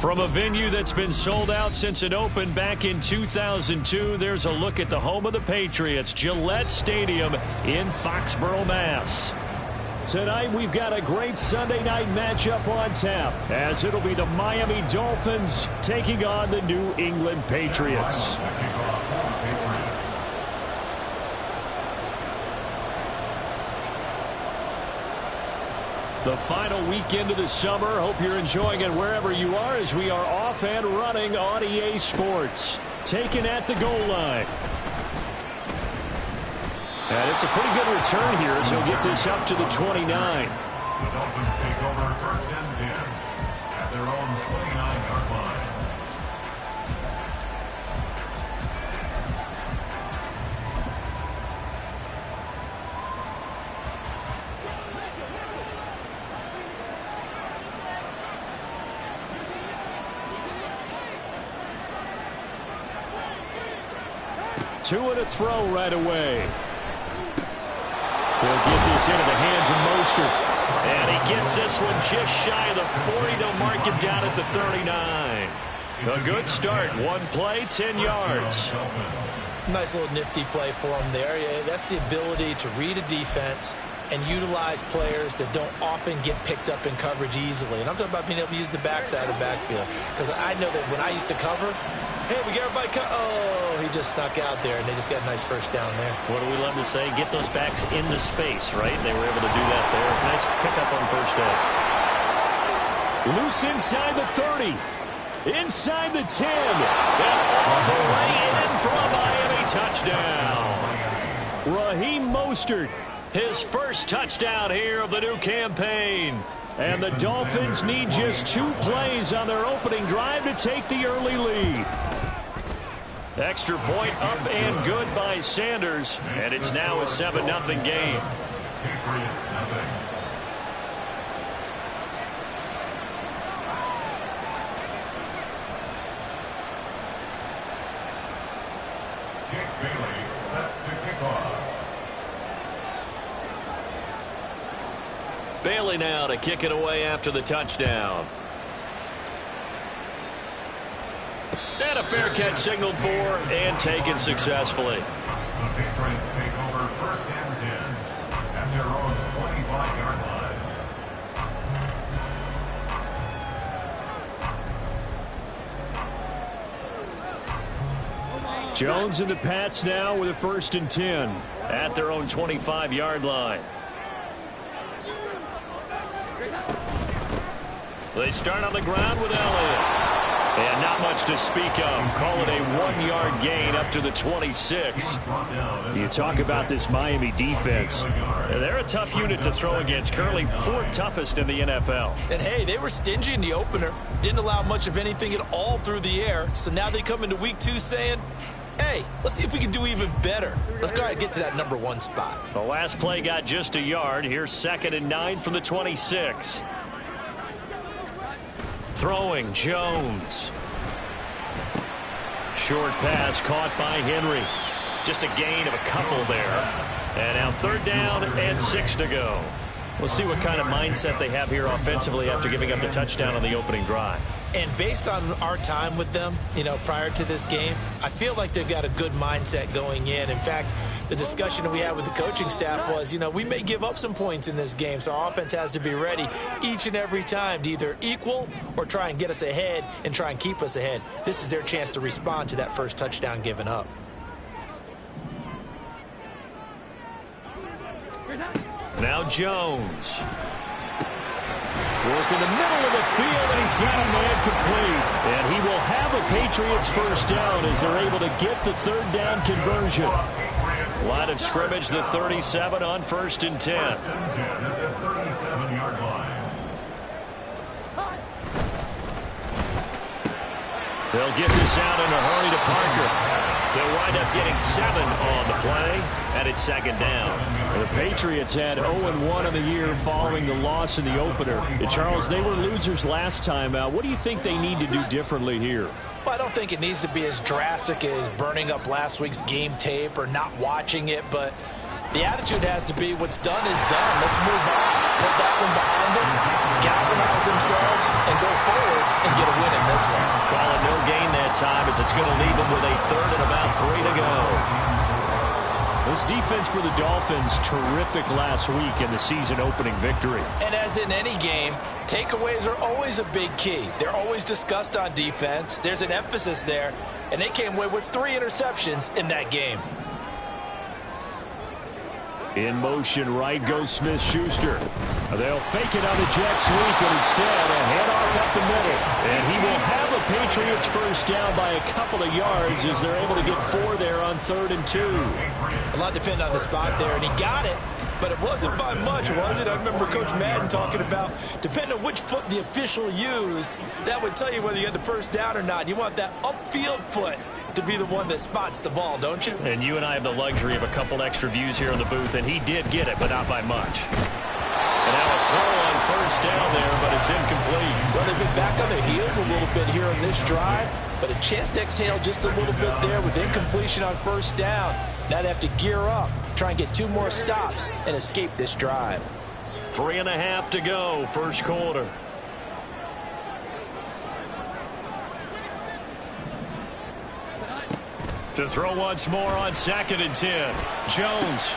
From a venue that's been sold out since it opened back in 2002, there's a look at the home of the Patriots, Gillette Stadium in Foxborough, Mass. Tonight, we've got a great Sunday night matchup on tap, as it'll be the Miami Dolphins taking on the New England Patriots. The final weekend of the summer. Hope you're enjoying it wherever you are, as we are off and running on EA Sports. Taken at the goal line. And it's a pretty good return here, as he'll get this up to the 29. The Dolphins take over first and 10 at their own 29-yard line. Two and a throw right away. He'll get this into the hands of Mostert. And he gets this one just shy of the 40. They'll mark him down at the 39. A good start. One play, 10 yards. Nice little nifty play for him there. Yeah, that's the ability to read a defense and utilize players that don't often get picked up in coverage easily. And I'm talking about being able to use the backside of the backfield. Because I know that when I used to cover, hey, we got everybody oh, he just snuck out there, and they just got a nice first down there. What do we love to say? Get those backs into space, right? They were able to do that there. Nice pickup on first down. Loose inside the 30. Inside the 10. And all the way in for a Miami touchdown. Raheem Mostert, his first touchdown here of the new campaign. And the Dolphins need just 2 plays on their opening drive to take the early lead. Extra point up and good by Sanders. And it's now a 7-0 game. Patriots nothing. Jake Bailey set to kick off. Bailey now to kick it away after the touchdown. And a fair catch signaled for and taken successfully. The Patriots take over first and 10 at their own 25-yard line. Jones and the Pats now with a first and 10 at their own 25-yard line. They start on the ground with Elliott. And not much to speak of. Call it a 1-yard gain up to the 26. You talk about this Miami defense. They're a tough unit to throw against. Currently 4th toughest in the NFL. And hey, they were stingy in the opener. Didn't allow much of anything at all through the air. So now they come into week 2 saying, hey, let's see if we can do even better. Let's go ahead and get to that number 1 spot. The last play got just a yard. Here's 2nd and 9 from the 26. Throwing Jones. Short pass caught by Henry. Just a gain of a couple there. And now 3rd down and 6 to go. We'll see what kind of mindset they have here offensively after giving up the touchdown on the opening drive. And based on our time with them, prior to this game, I feel like they've got a good mindset going in. In fact, the discussion that we had with the coaching staff was, we may give up some points in this game, so our offense has to be ready each and every time to either equal or try and get us ahead and try and keep us ahead. This is their chance to respond to that first touchdown given up. Now Jones. Work in the middle of the field, and he's got a man complete. And he will have a Patriots first down as they're able to get the 3rd down conversion. Line of scrimmage, the 37 on 1st and 10. First and 10 at the 37-yard line. They'll get this out in a hurry to Parker. They'll wind up getting 7 on the play, and it's 2nd down. The Patriots had 0-1 on the year following the loss in the opener. Charles, they were losers last time out. What do you think they need to do differently here? Well, I don't think it needs to be as drastic as burning up last week's game tape or not watching it, but The attitude has to be what's done is done. Let's move on. Put that one behind them, galvanize themselves, and go forward and get a win in this one. Call it no gain that time as it's going to leave them with a third and about 3 to go. This defense for the Dolphins, terrific last week in the season-opening victory. And as in any game, takeaways are always a big key. They're always discussed on defense. There's an emphasis there, and they came away with 3 interceptions in that game. In motion, right goes Smith-Schuster. They'll fake it on the jet sweep, but instead a handoff up the middle. And he will have a Patriots first down by a couple of yards as they're able to get 4 there on 3rd and 2. A lot depended on the spot there, and he got it. But it wasn't by much, was it? I remember Coach Madden talking about, depending on which foot the official used, that would tell you whether you got the first down or not. You want that upfield foot to be the one that spots the ball, don't you? And you and I have the luxury of a couple extra views here in the booth, and he did get it, but not by much. And now a throw on first down there, but it's incomplete. Well, they've been back on their heels a little bit here on this drive, but a chance to exhale just a little bit there with incompletion on first down. Now they have to gear up, try and get 2 more stops, and escape this drive. 3.5 to go, first quarter. To throw once more on 2nd and 10. Jones.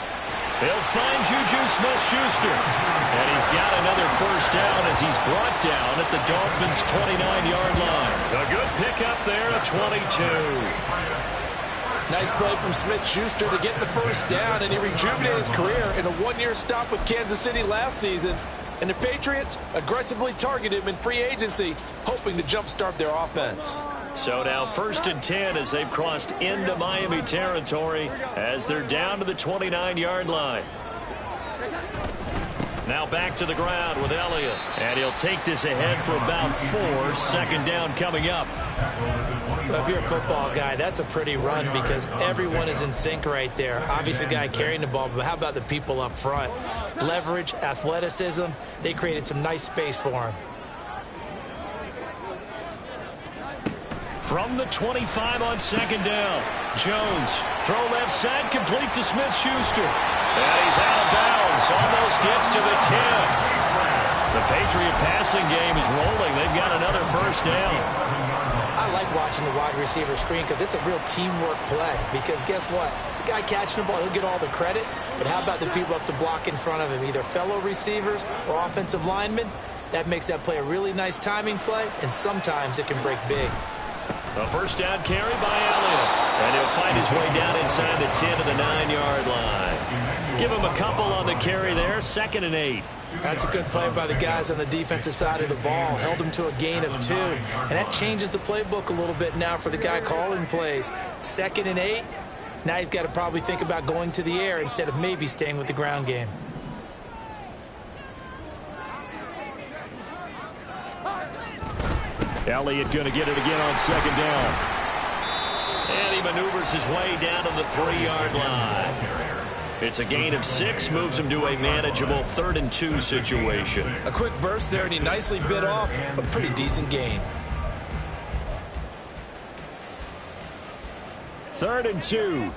He'll find Juju Smith-Schuster. And he's got another first down as he's brought down at the Dolphins' 29-yard line. A good pickup there at 22. Nice play from Smith-Schuster to get the first down, and he rejuvenated his career in a 1-year stop with Kansas City last season. And the Patriots aggressively targeted him in free agency, hoping to jumpstart their offense. So now 1st and 10 as they've crossed into Miami territory as they're down to the 29-yard line. Now back to the ground with Elliott. And he'll take this ahead for about 4. 2nd down coming up. Well, if you're a football guy, that's a pretty run because everyone is in sync right there. Obviously, the guy carrying the ball, but how about the people up front? Leverage, athleticism, they created some nice space for him. From the 25 on 2nd down. Jones, throw left side, complete to Smith-Schuster. And he's out of bounds, almost gets to the 10. The Patriot passing game is rolling. They've got another first down. I like watching the wide receiver screen because it's a real teamwork play. Because guess what? The guy catching the ball, he'll get all the credit. But how about the people up to block in front of him, either fellow receivers or offensive linemen? That makes that play a really nice timing play, and sometimes it can break big. A first down carry by Elliott. And he'll find his way down inside the 10 to the 9-yard line. Give him a couple on the carry there. 2nd and 8. That's a good play by the guys on the defensive side of the ball. Held him to a gain of 2. And that changes the playbook a little bit now for the guy calling plays. 2nd and 8. Now he's got to probably think about going to the air instead of maybe staying with the ground game. Elliott going to get it again on 2nd down. And he maneuvers his way down to the 3-yard line. It's a gain of 6, moves him to a manageable 3rd and 2 situation. A quick burst there, and he nicely bit off a pretty decent gain. 3rd and 2.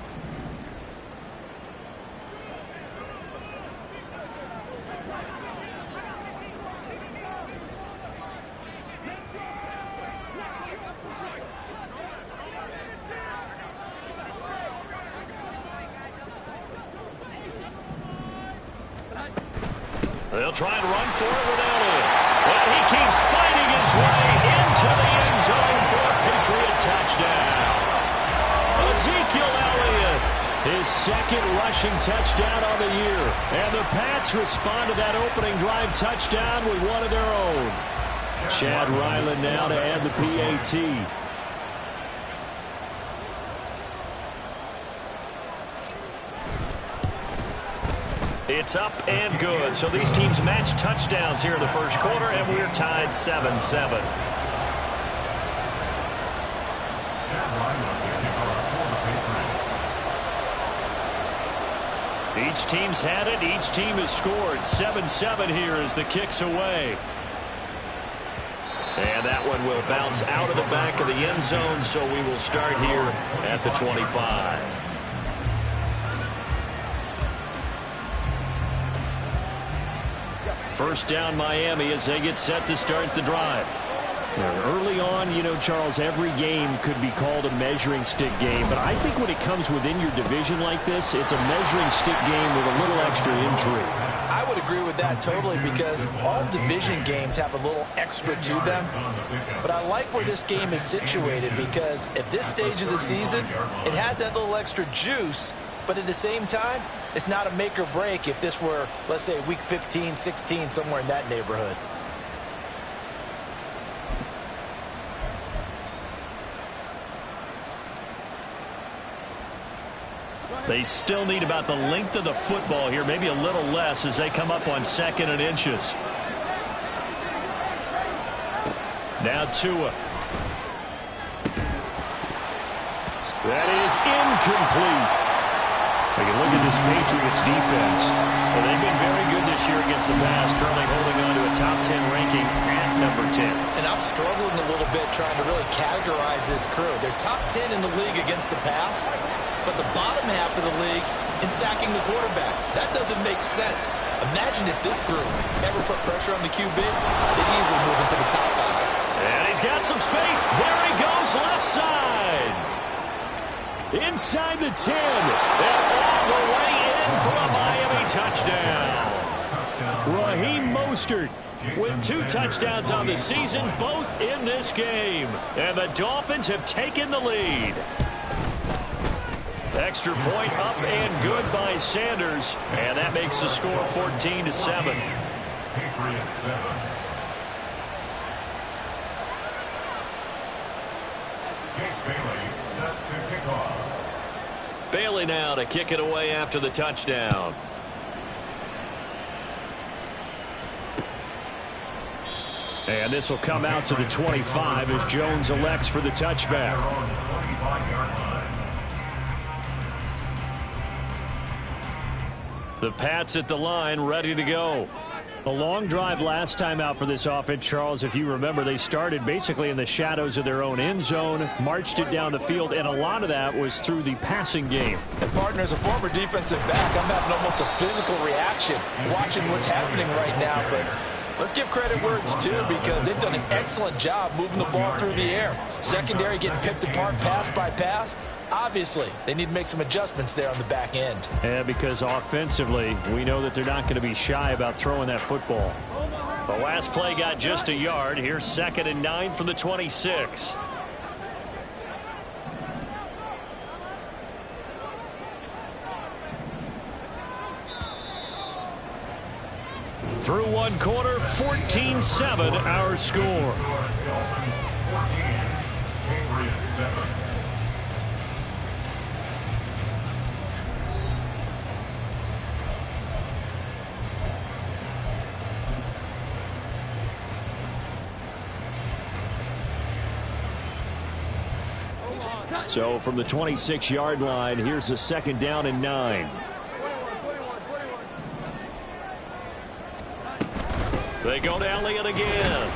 They'll try and run for it with Elliott. But he keeps fighting his way into the end zone for a Patriot touchdown. Ezekiel Elliott, his 2nd rushing touchdown on the year. And the Pats respond to that opening drive touchdown with one of their own. Chad Ryland now to add the PAT. It's up and good. So these teams match touchdowns here in the first quarter, and we're tied 7-7. Each team's had it. Each team has scored. 7-7 here as the kick's away. And that one will bounce out of the back of the end zone, so we will start here at the 25. First down Miami as they get set to start the drive. Early on, you know, Charles, every game could be called a measuring stick game. But I think when it comes within your division like this, it's a measuring stick game with a little extra intrigue. I would agree with that totally because all division games have a little extra to them. But I like where this game is situated because at this stage of the season, it has that little extra juice. But at the same time, it's not a make or break if this were, let's say, week 15, 16, somewhere in that neighborhood. They still need about the length of the football here, maybe a little less as they come up on 2nd and inches. Now Tua. That is incomplete. We can look at this Patriots defense. Well, they've been very good this year against the pass, currently holding on to a top 10 ranking at number 10. And I'm struggling a little bit trying to really categorize this crew. They're top 10 in the league against the pass, but the bottom half of the league in sacking the quarterback. That doesn't make sense. Imagine if this group ever put pressure on the QB, they'd easily move into the top 5. And he's got some space. There he goes, left side. Inside the 10. And all the way in for a Miami touchdown. Raheem Mostert with 2 touchdowns on the season, both in this game. And the Dolphins have taken the lead. Extra point up and good by Sanders. And that makes the score 14-7. Patriots 7. Jake Bailey set to kick off. Bailey now to kick it away after the touchdown. And this will come out to the 25 as Jones elects for the touchback. The Pats at the line, ready to go. A long drive last time out for this offense, Charles. If you remember, they started basically in the shadows of their own end zone, marched it down the field, and a lot of that was through the passing game. And partner, as a former defensive back, I'm having almost a physical reaction watching what's happening right now. But let's give credit where it's due because they've done an excellent job moving the ball through the air. Secondary getting picked apart pass by pass. Obviously, they need to make some adjustments there on the back end. Yeah, because offensively, we know that they're not going to be shy about throwing that football. The last play got just a yard. Here's 2nd and 9 from the 26. Through one quarter, 14-7 our score. Dolphins 14, Patriots 7. So from the 26-yard line, here's a 2nd down and 9. They go to Elliott again.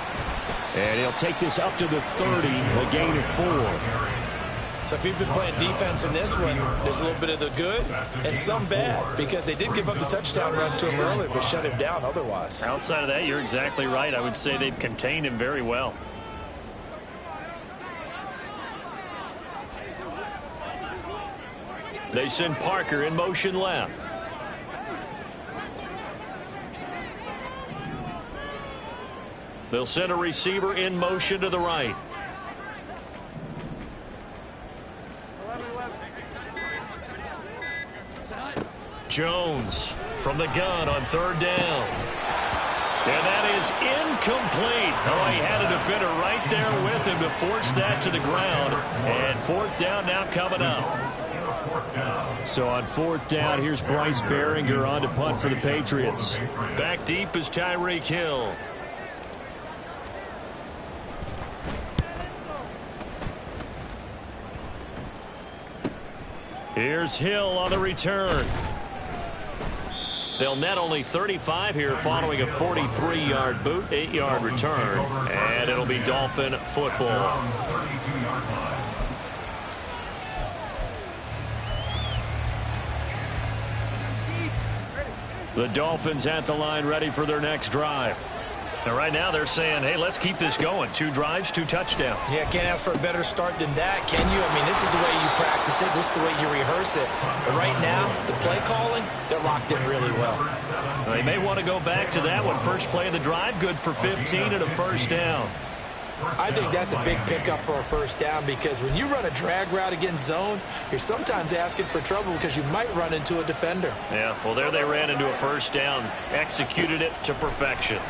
And he'll take this up to the 30, a gain of 4. So if you've been playing defense in this one, there's a little bit of the good and some bad because they did give up the touchdown run to him earlier but shut him down otherwise. Outside of that, you're exactly right. I would say they've contained him very well. They send Parker in motion left. They'll send a receiver in motion to the right. Jones from the gun on 3rd down. And that is incomplete. Oh, he had a defender right there with him to force that to the ground. And 4th down now coming up. So on 4th down, here's Bryce Behringer on to punt for the Patriots. Back deep is Tyreek Hill. Here's Hill on the return. They'll net only 35 here following a 43-yard boot, 8-yard return. And it'll be Dolphin football. The Dolphins at the line ready for their next drive. And right now they're saying, hey, let's keep this going. 2 drives, 2 touchdowns. Yeah, can't ask for a better start than that, can you? I mean, this is the way you practice it. This is the way you rehearse it. But right now, the play calling, they're locked in really well. They may want to go back to that one. First play of the drive, good for 15 and a first down. I think that's a big pickup for a first down because when you run a drag route against zone, you're sometimes asking for trouble because you might run into a defender. Yeah, well, there they ran into a first down. Executed it to perfection.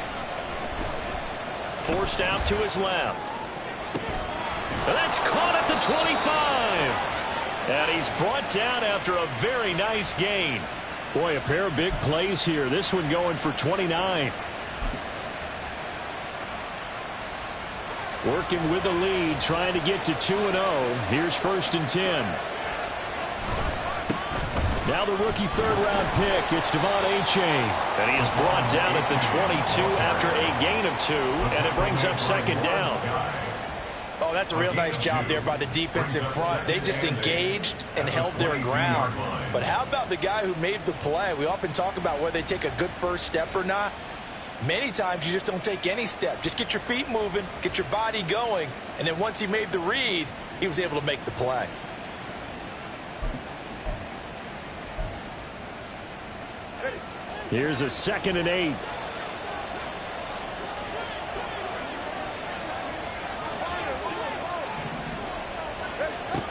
Forced out to his left. That's caught at the 25. And he's brought down after a very nice gain. Boy, a pair of big plays here. This one going for 29. Working with the lead, trying to get to 2-0. Here's 1st and 10. Now the rookie third-round pick, it's Devon Achane. And he is brought down at the 22 after a gain of 2, and it brings up 2nd down. Oh, that's a real nice job there by the defense in front. They just engaged and held their ground. But how about the guy who made the play? We often talk about whether they take a good first step or not. Many times you just don't take any step. Just get your feet moving, get your body going, and then once he made the read, he was able to make the play. Here's a 2nd and 8.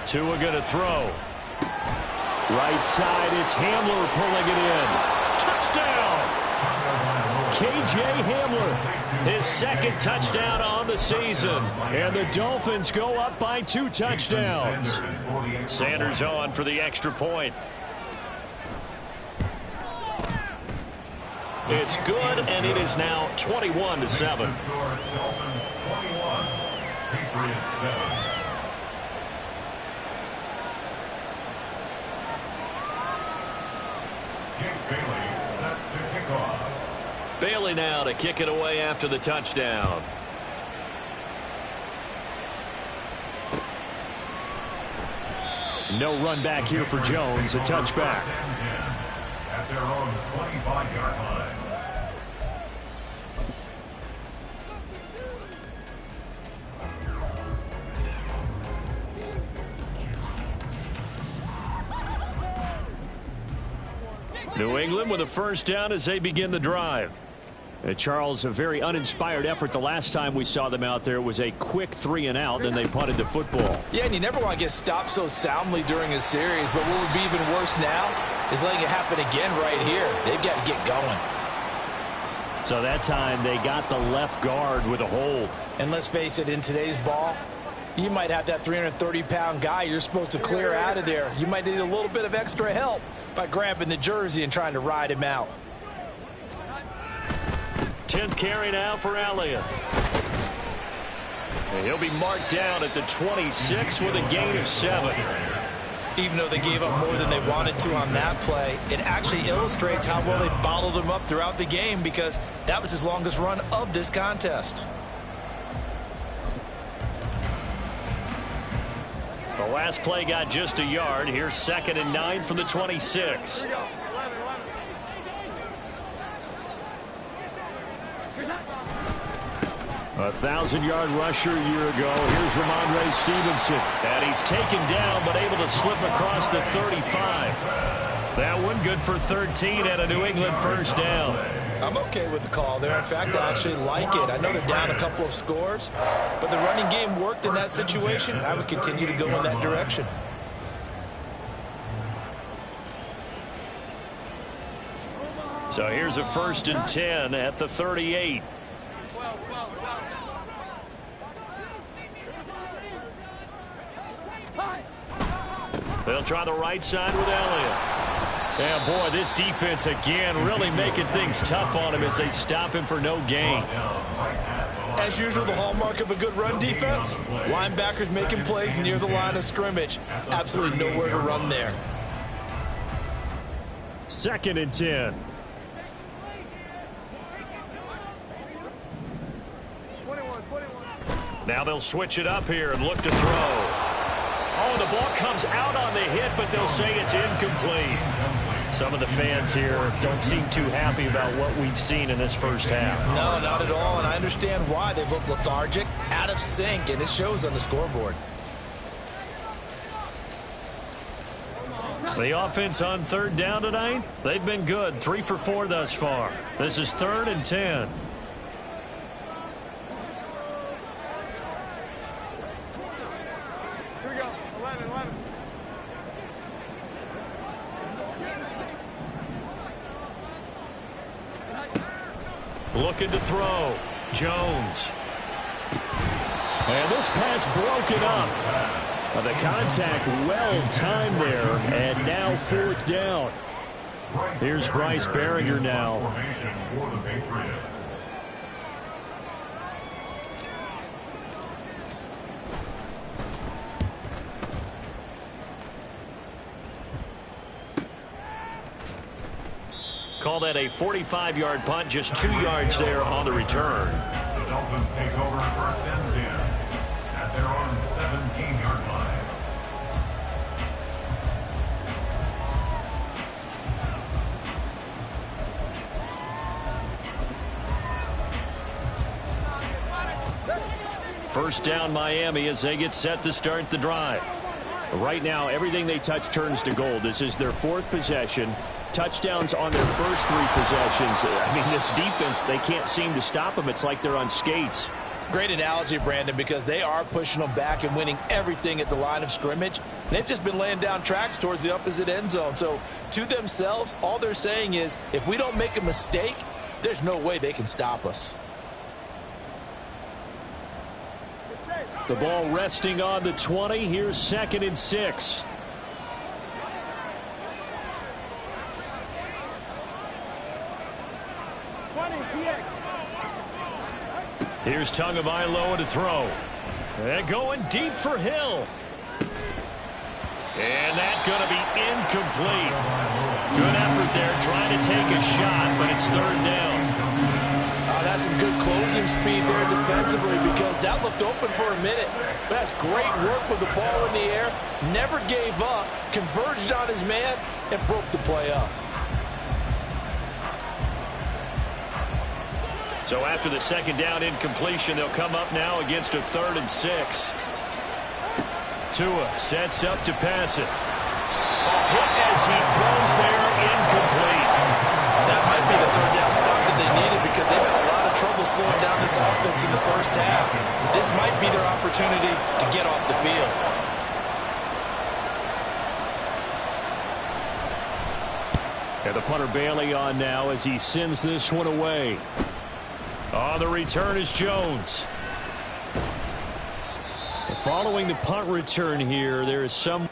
Tua gonna throw. Right side, it's Hamler pulling it in. Touchdown! K.J. Hamler, his 2nd touchdown on the season. And the Dolphins go up by 2 touchdowns. Sanders on for the extra point. It's good, and it is now 21-7. Dolphins 21, Patriots 7. Jake Bailey set to kick off. Bailey now to kick it away after the touchdown. No run back here for Jones, a touchback. At their own 25-yard line. New England with a first down as they begin the drive. Charles, a very uninspired effort the last time we saw them out there. It was a quick 3 and out, and they punted the football. Yeah, and you never want to get stopped so soundly during a series, but what would be even worse now is letting it happen again right here. They've got to get going. So that time they got the left guard with a hold. And let's face it, in today's ball, you might have that 330-pound guy you're supposed to clear out of there. You might need a little bit of extra help by grabbing the jersey and trying to ride him out. 10th carry now for Elliott. And he'll be marked down at the 26 with a gain of 7. Even though they gave up more than they wanted to on that play, it actually illustrates how well they bottled him up throughout the game because that was his longest run of this contest. The last play got just a yard. Here's 2nd and 9 from the 26. A 1,000-yard rusher a year ago. Here's Ramondre Stevenson. And he's taken down but able to slip across the 35. That one good for 13 and a New England first down. I'm okay with the call there. In fact, I actually like it. I know they're down a couple of scores, but the running game worked in that situation. I would continue to go in that direction. So here's a 1st and 10 at the 38. They'll try the right side with Elliott. And boy, this defense again really making things tough on him as they stop him for no gain. As usual, the hallmark of a good run defense, linebackers making plays near the line of scrimmage. Absolutely nowhere to run there. 2nd and 10. Now they'll switch it up here and look to throw. Oh, the ball comes out on the hit, but they'll say it's incomplete. Some of the fans here don't seem too happy about what we've seen in this first half. No, not at all, and I understand why. They look lethargic, out of sync, and it shows on the scoreboard. The offense on third down tonight, they've been good. 3 for 4 thus far. This is 3rd and 10. Here we go. 11. Looking to throw. Jones. And this pass broken up. The contact well-timed there, and now 4th down. Here's Bryce Berringer now. Formation for the Patriots. Call that a 45-yard punt, just 2 yards there on the return. The Dolphins take over 1st and 10 at their own 17-yard line. First down Miami as they get set to start the drive. Right now, everything they touch turns to gold. This is their 4th possession. Touchdowns on their first 3 possessions. I mean, this defense, they can't seem to stop them. It's like they're on skates. Great analogy, Brandon, because they are pushing them back and winning everything at the line of scrimmage. They've just been laying down tracks towards the opposite end zone. So, to themselves, all they're saying is, if we don't make a mistake, there's no way they can stop us. The ball resting on the 20. Here's 2nd and 6. Here's Tagovailoa to throw. And going deep for Hill. And that's going to be incomplete. Good effort there trying to take a shot, but it's 3rd down. That's some good closing speed there defensively because that looked open for a minute. But that's great work with the ball in the air. Never gave up, converged on his man, and broke the play up. So after the 2nd down incompletion, they'll come up now against a 3rd and 6. Tua sets up to pass it. A hit as he throws there, incomplete. That might be the 3rd down stop that they needed because they've had a lot of trouble slowing down this offense in the first half. This might be their opportunity to get off the field. And the punter Bailey on now as he sends this one away. On the return is Jones. Following the punt return here, there is some...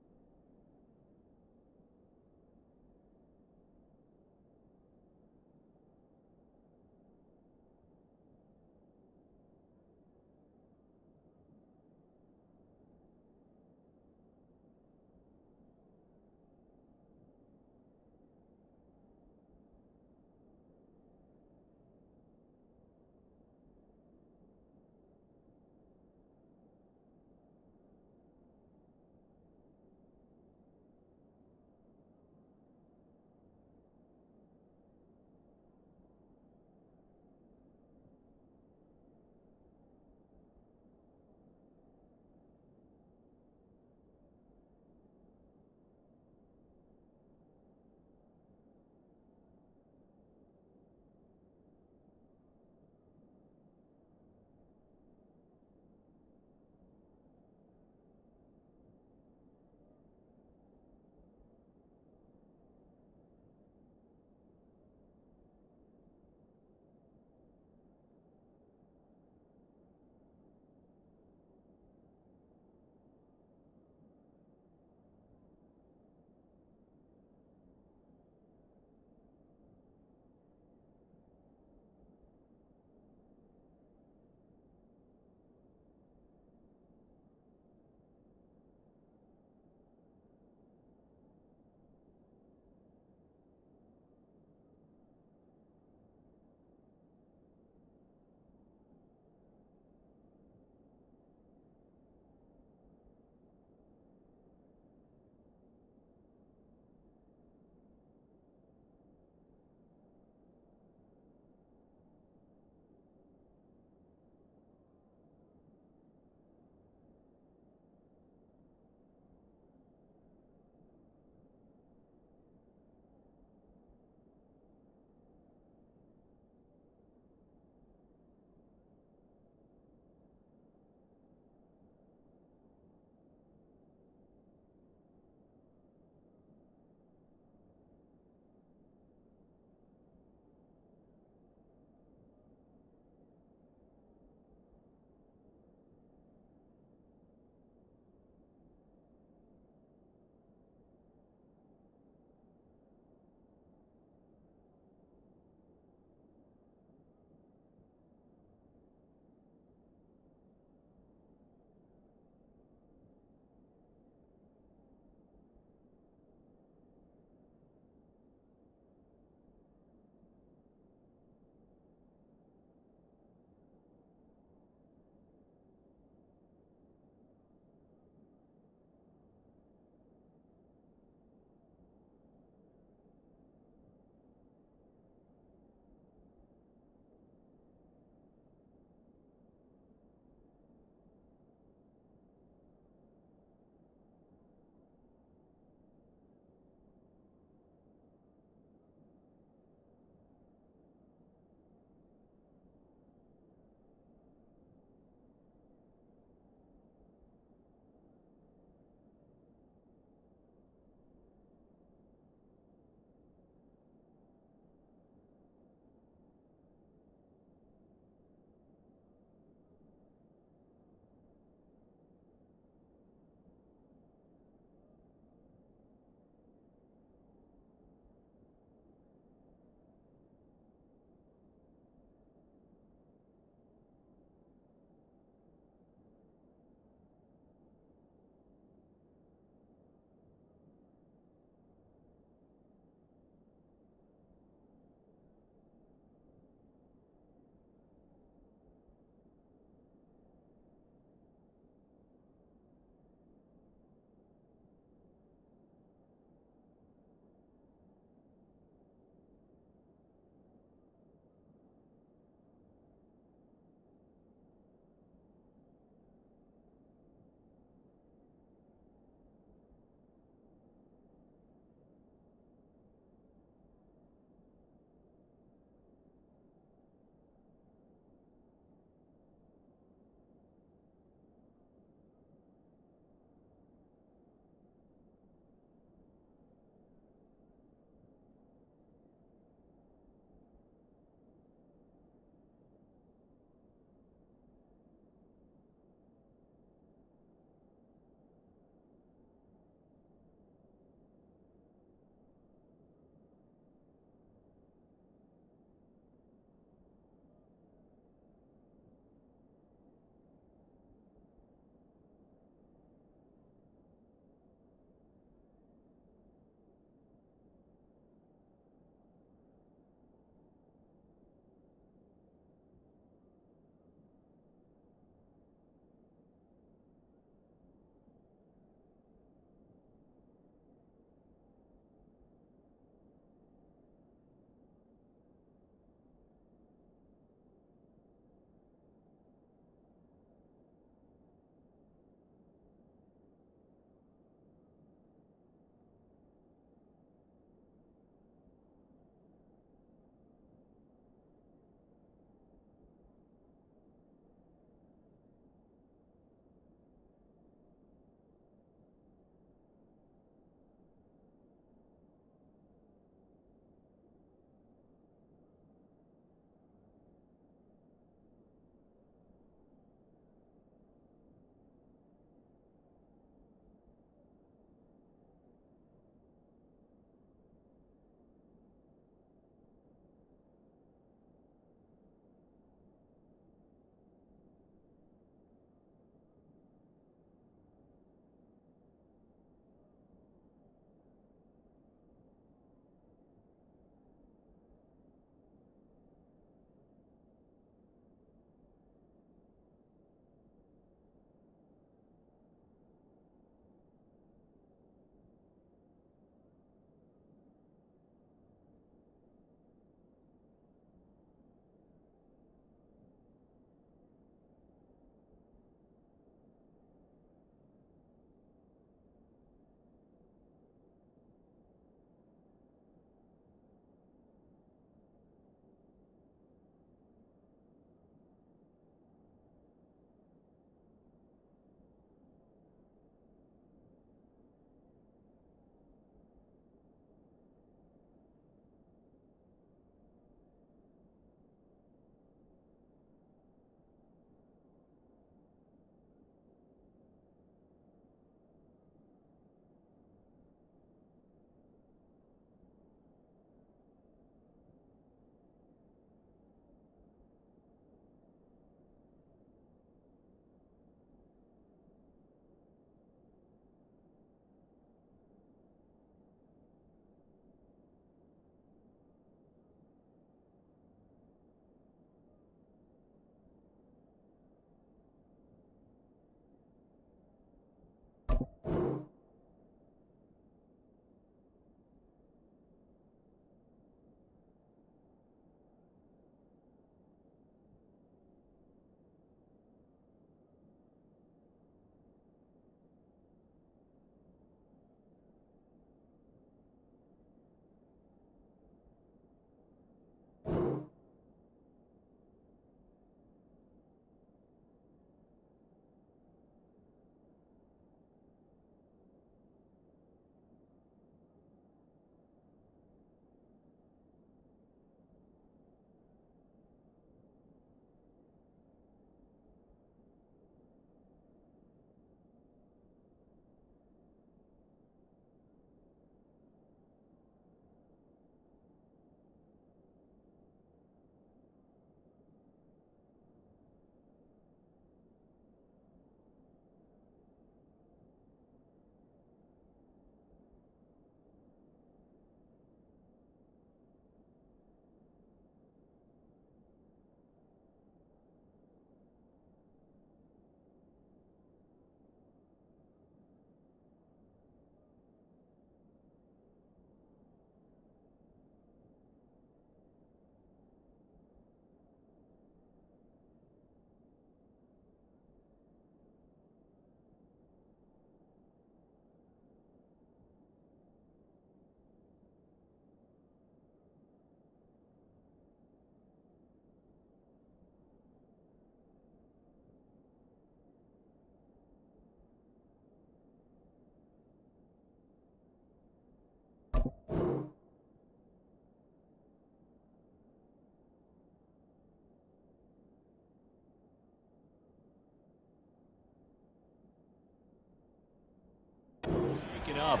up.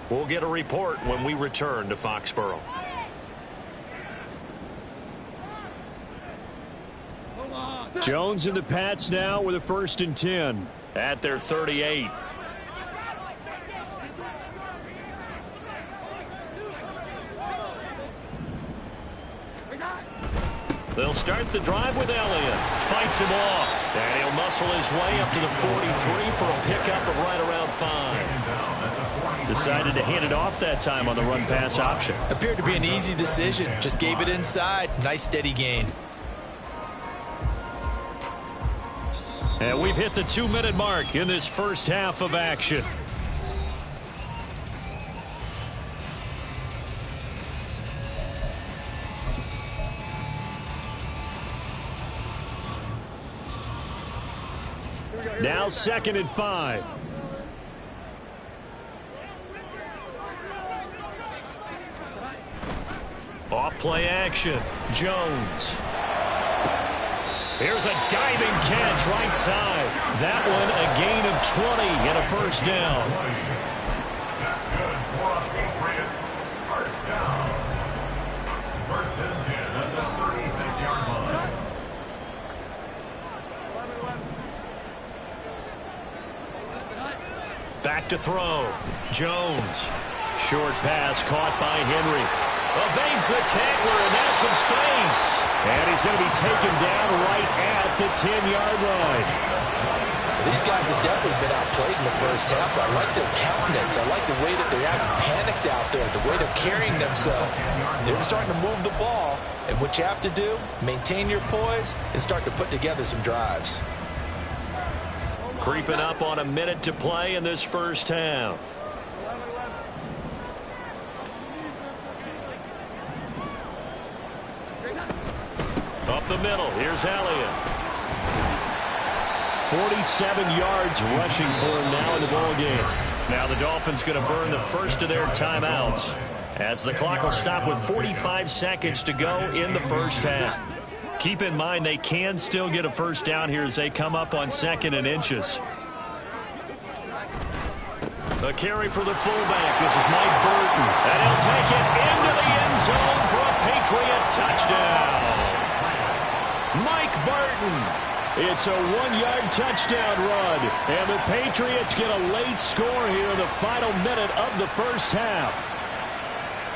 We'll get a report when we return to Foxborough. Jones and the Pats now with a 1st and 10. At their 38. They'll start the drive with Elliott. Fights him off. And he'll muscle his way up to the 43 for a pickup of right around 5. Decided to hand it off that time on the run-pass option. Appeared to be an easy decision. Just gave it inside. Nice steady gain. And we've hit the 2-minute mark in this first half of action. Now 2nd and 5. Off play action. Jones. Here's a diving catch right side. That one a gain of 20 and a first down. That's good for the Patriots. First down. 1st and 10 at the 36-yard line. Back to throw. Jones. Short pass caught by Henry. Evades the tackler, and that's some space. And he's going to be taken down right at the 10-yard line. These guys have definitely been outplayed in the first half. I like their countenance. I like the way that they're acting panicked out there, the way they're carrying themselves. They're starting to move the ball, and what you have to do, maintain your poise and start to put together some drives. Creeping up on a minute to play in this first half. Up the middle, here's Elliott. 47 yards rushing for him now in the ball game. Now the Dolphins going to burn the first of their timeouts as the clock will stop with 45 seconds to go in the first half. Keep in mind they can still get a first down here as they come up on 2nd and inches. A carry for the fullback. This is Mike Burton. And he'll take it into the end zone for a Patriot touchdown. Mike Burton. It's a 1-yard touchdown run. And the Patriots get a late score here in the final minute of the first half.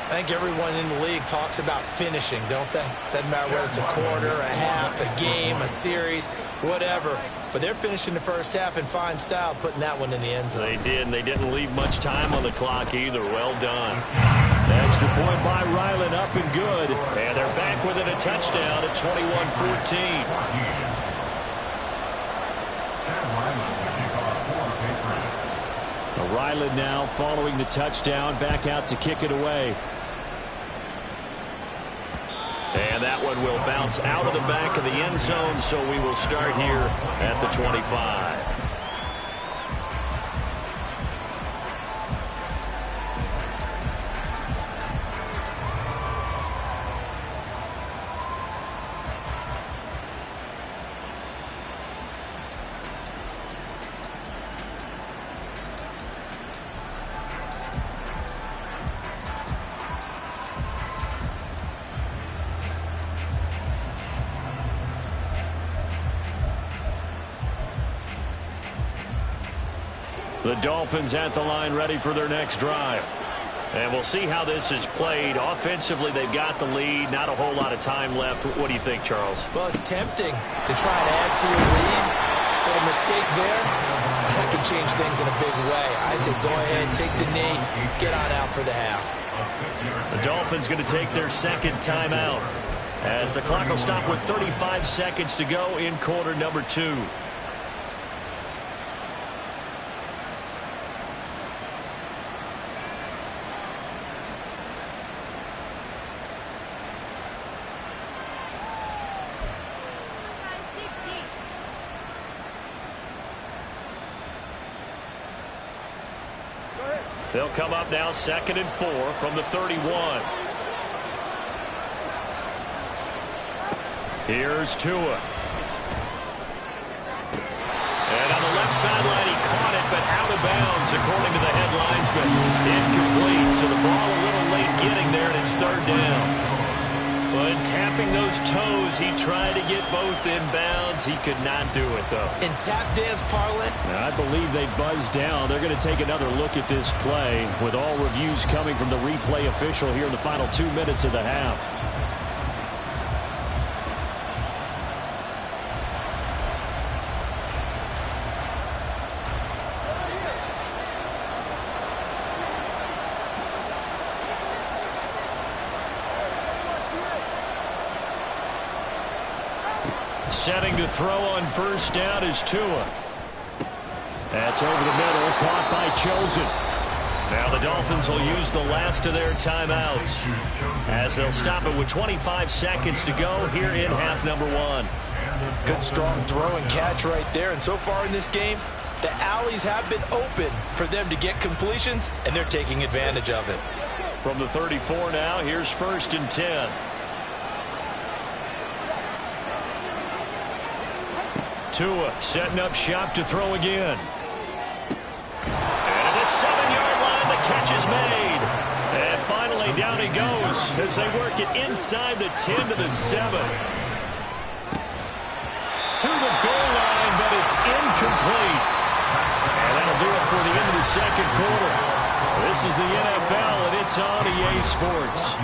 I think everyone in the league talks about finishing, don't they? Doesn't matter whether it's a quarter, a half, a game, a series, whatever. But they're finishing the first half in fine style, putting that one in the end zone. They did, and they didn't leave much time on the clock either. Well done. Extra point by Ryland, up and good. And they're back within a touchdown at 21-14. Ryland now following the touchdown, back out to kick it away. And that one will bounce out of the back of the end zone, so we will start here at the 25. The Dolphins at the line, ready for their next drive. And we'll see how this is played. Offensively, they've got the lead. Not a whole lot of time left. What do you think, Charles? Well, it's tempting to try and add to your lead, but a mistake there, that could change things in a big way. I say go ahead, take the knee, get on out for the half. The Dolphins going to take their second timeout as the clock will stop with 35 seconds to go in quarter number 2. They'll come up now 2nd and 4 from the 31. Here's Tua. And on the left sideline. He caught it, but out of bounds, according to the head linesman. Incomplete, so the ball a little late getting there, and it's third down. But tapping those toes, he tried to get both in bounds. He could not do it, though. In tap dance parlance, I believe they buzzed down. They're going to take another look at this play with all reviews coming from the replay official here in the final 2 minutes of the half. Setting to throw on first down is Tua. That's over the middle, caught by Chosen. Now the Dolphins will use the last of their timeouts as they'll stop it with 25 seconds to go here in half number one. good strong throw and catch right there. And so far in this game, the alleys have been open for them to get completions, and they're taking advantage of it. From the 34 now, here's 1st and 10. Tua setting up shop to throw again. And at the 7-yard line, the catch is made. And finally, down he goes as they work it inside the 10 to the 7. To the goal line, but it's incomplete. And that'll do it for the end of the second quarter. This is the NFL, and it's on EA Sports.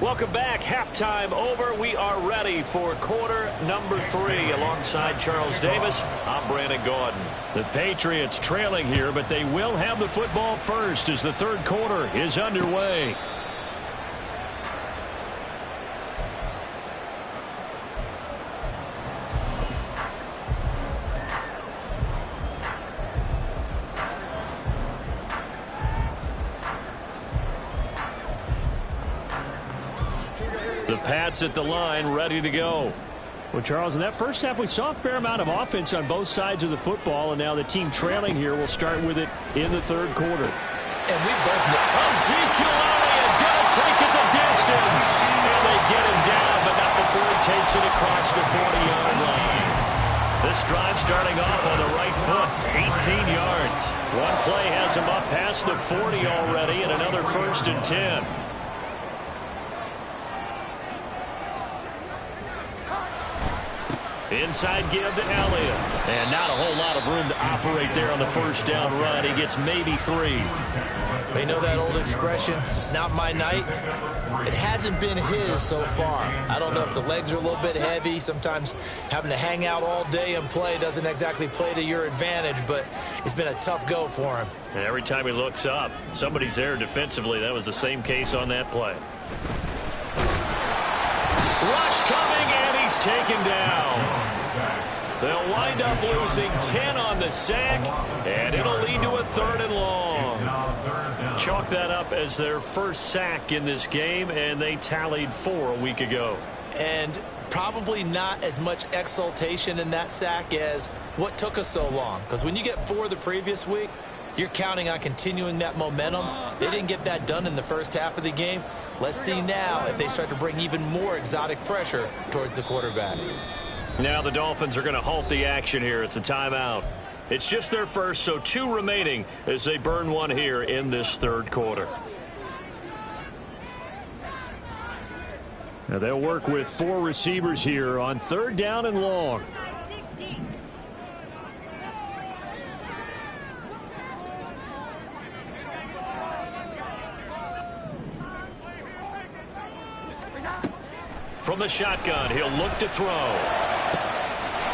Welcome back. Halftime over. We are ready for quarter number 3. Alongside Charles Davis, I'm Brandon Gaudin. The Patriots trailing here, but they will have the football first as the third quarter is underway. The Pats at the line, ready to go. Well, Charles, in that first half, we saw a fair amount of offense on both sides of the football, and now the team trailing here will start with it in the third quarter. And we both know Ezekiel Elliott going to take it the distance. And they get him down, but not before he takes it across the 40-yard line. This drive starting off on the right foot, 18 yards. One play has him up past the 40 already, and another 1st and 10. Inside give to Elliott. And not a whole lot of room to operate there on the first down run. He gets maybe 3. they know that old expression, it's not my night. It hasn't been his so far. I don't know if the legs are a little bit heavy. Sometimes having to hang out all day and play doesn't exactly play to your advantage, but it's been a tough go for him. And every time he looks up, somebody's there defensively. That was the same case on that play. Rush coming, and he's taken down. They'll wind up losing 10 on the sack, and it'll lead to a 3rd and long. Chalk that up as their first sack in this game, and they tallied 4 a week ago. And probably not as much exultation in that sack as what took us so long. Because when you get 4 the previous week, you're counting on continuing that momentum. They didn't get that done in the first half of the game. Let's see now if they start to bring even more exotic pressure towards the quarterback. Now the Dolphins are going to halt the action here. It's a timeout. It's just their first, so 2 remaining as they burn one here in this third quarter. Now they'll work with 4 receivers here on 3rd down and long. From the shotgun, he'll look to throw.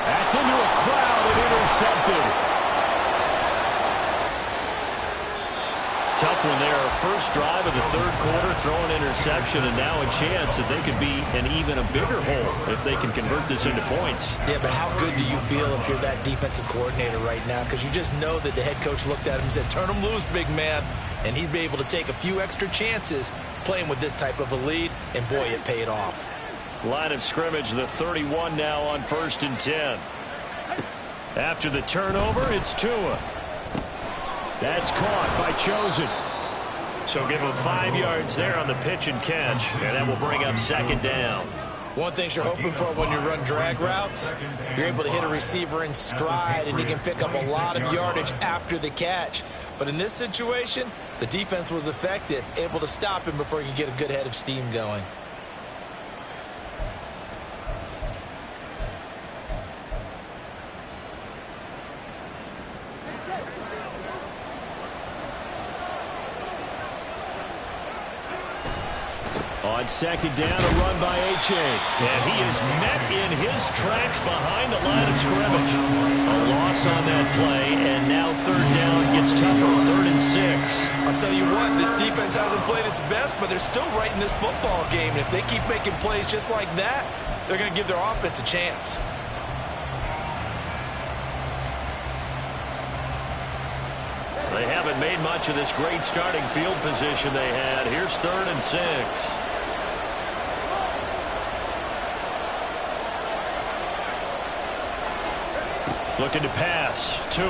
That's into a crowd and intercepted. Tough one there. First drive of the third quarter, throw an interception, and now a chance that they could be in even a bigger hole if they can convert this into points. Yeah, but how good do you feel if you're that defensive coordinator right now? Because you just know that the head coach looked at him and said, turn him loose, big man. And he'd be able to take a few extra chances playing with this type of a lead. and boy, it paid off. Line of scrimmage, the 31 now on 1st and 10. After the turnover, it's Tua. That's caught by Chosen. So give him 5 yards there on the pitch and catch, and that will bring up 2nd down. One thing you're hoping for when you run drag routes, you're able to hit a receiver in stride, and he can pick up a lot of yardage after the catch. But in this situation, the defense was effective, able to stop him before he could get a good head of steam going. On 2nd down, a run by H.A. And he is met in his tracks behind the line of scrimmage. A loss on that play, and now 3rd down gets tougher, 3rd and 6. I'll tell you what, this defense hasn't played its best, but they're still right in this football game. And if they keep making plays just like that, they're going to give their offense a chance. They haven't made much of this great starting field position they had. Here's 3rd and 6. Looking to pass. Tua.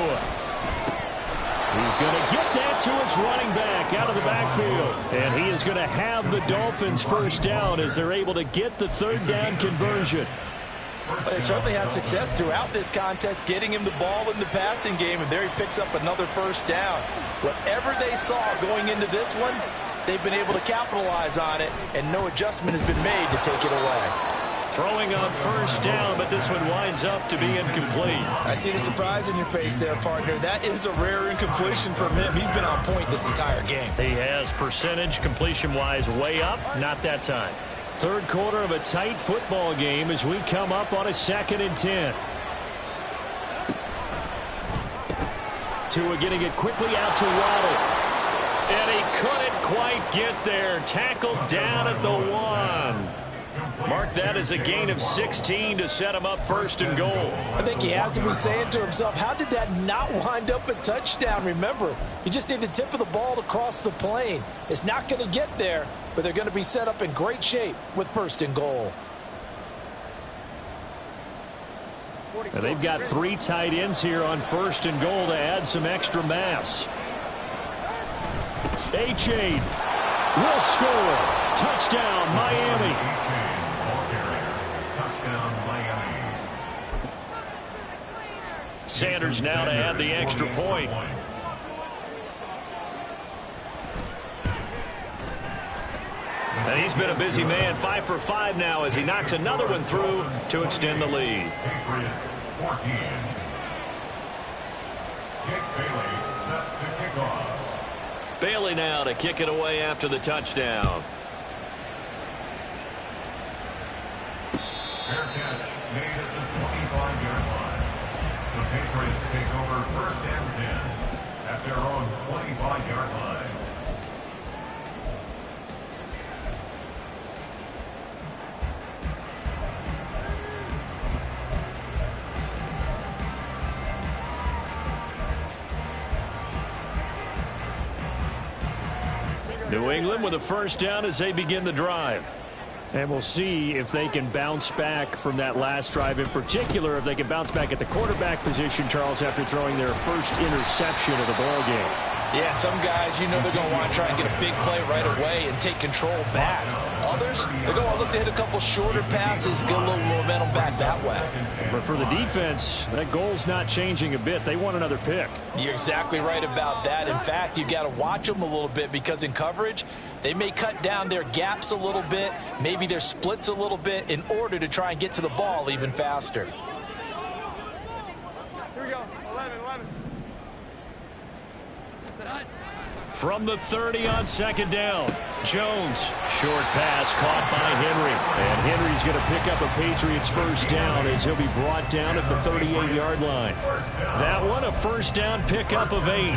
He's going to get that to his running back out of the backfield. And he is going to have the Dolphins 1st down as they're able to get the 3rd down conversion. But they certainly had success throughout this contest, getting him the ball in the passing game, and there he picks up another 1st down. Whatever they saw going into this one, they've been able to capitalize on it, and no adjustment has been made to take it away. Throwing on 1st down, but this one winds up to be incomplete. I see the surprise in your face there, partner. That is a rare incompletion from him. He's been on point this entire game. He has percentage completion-wise way up, not that time. 3rd quarter of a tight football game as we come up on a 2nd and 10. Tua getting it quickly out to Waddle. And he couldn't quite get there. Tackled down at the 1. Mark that as a gain of 16 to set him up 1st and goal. I think he has to be saying to himself, how did that not wind up a touchdown? Remember, you just need the tip of the ball to cross the plane. It's not going to get there, but they're going to be set up in great shape with 1st and goal. Now they've got 3 tight ends here on 1st and goal to add some extra mass. H.A. will score. Touchdown, Miami. Sanders now to add the extra point. And he's been a busy man, 5 for 5 now as he knocks another one through to extend the lead. Patriots 14. Jake Bailey set to kick off. Bailey now to kick it away after the touchdown. Fair catch made at the 25-yard line. The Patriots take over 1st and 10 at their own 25-yard line. New England with a 1st down as they begin the drive. And we'll see if they can bounce back from that last drive, in particular if they can bounce back at the quarterback position, Charles, after throwing their first interception of the ball game. Yeah, some guys, you know they're going to want to try and get a big play right away and take control back. Others, they're going to look to hit a couple shorter passes, get a little momentum back that way. But for the defense, that goal's not changing a bit. They want another pick. You're exactly right about that. In fact, you've got to watch them a little bit because in coverage, they may cut down their gaps a little bit, maybe their splits a little bit in order to try and get to the ball even faster. Here we go. 11. From the 30 on 2nd down. Jones, short pass caught by Henry. And Henry's going to pick up a Patriots 1st down as he'll be brought down at the 38-yard line. That one a 1st down pickup of 8.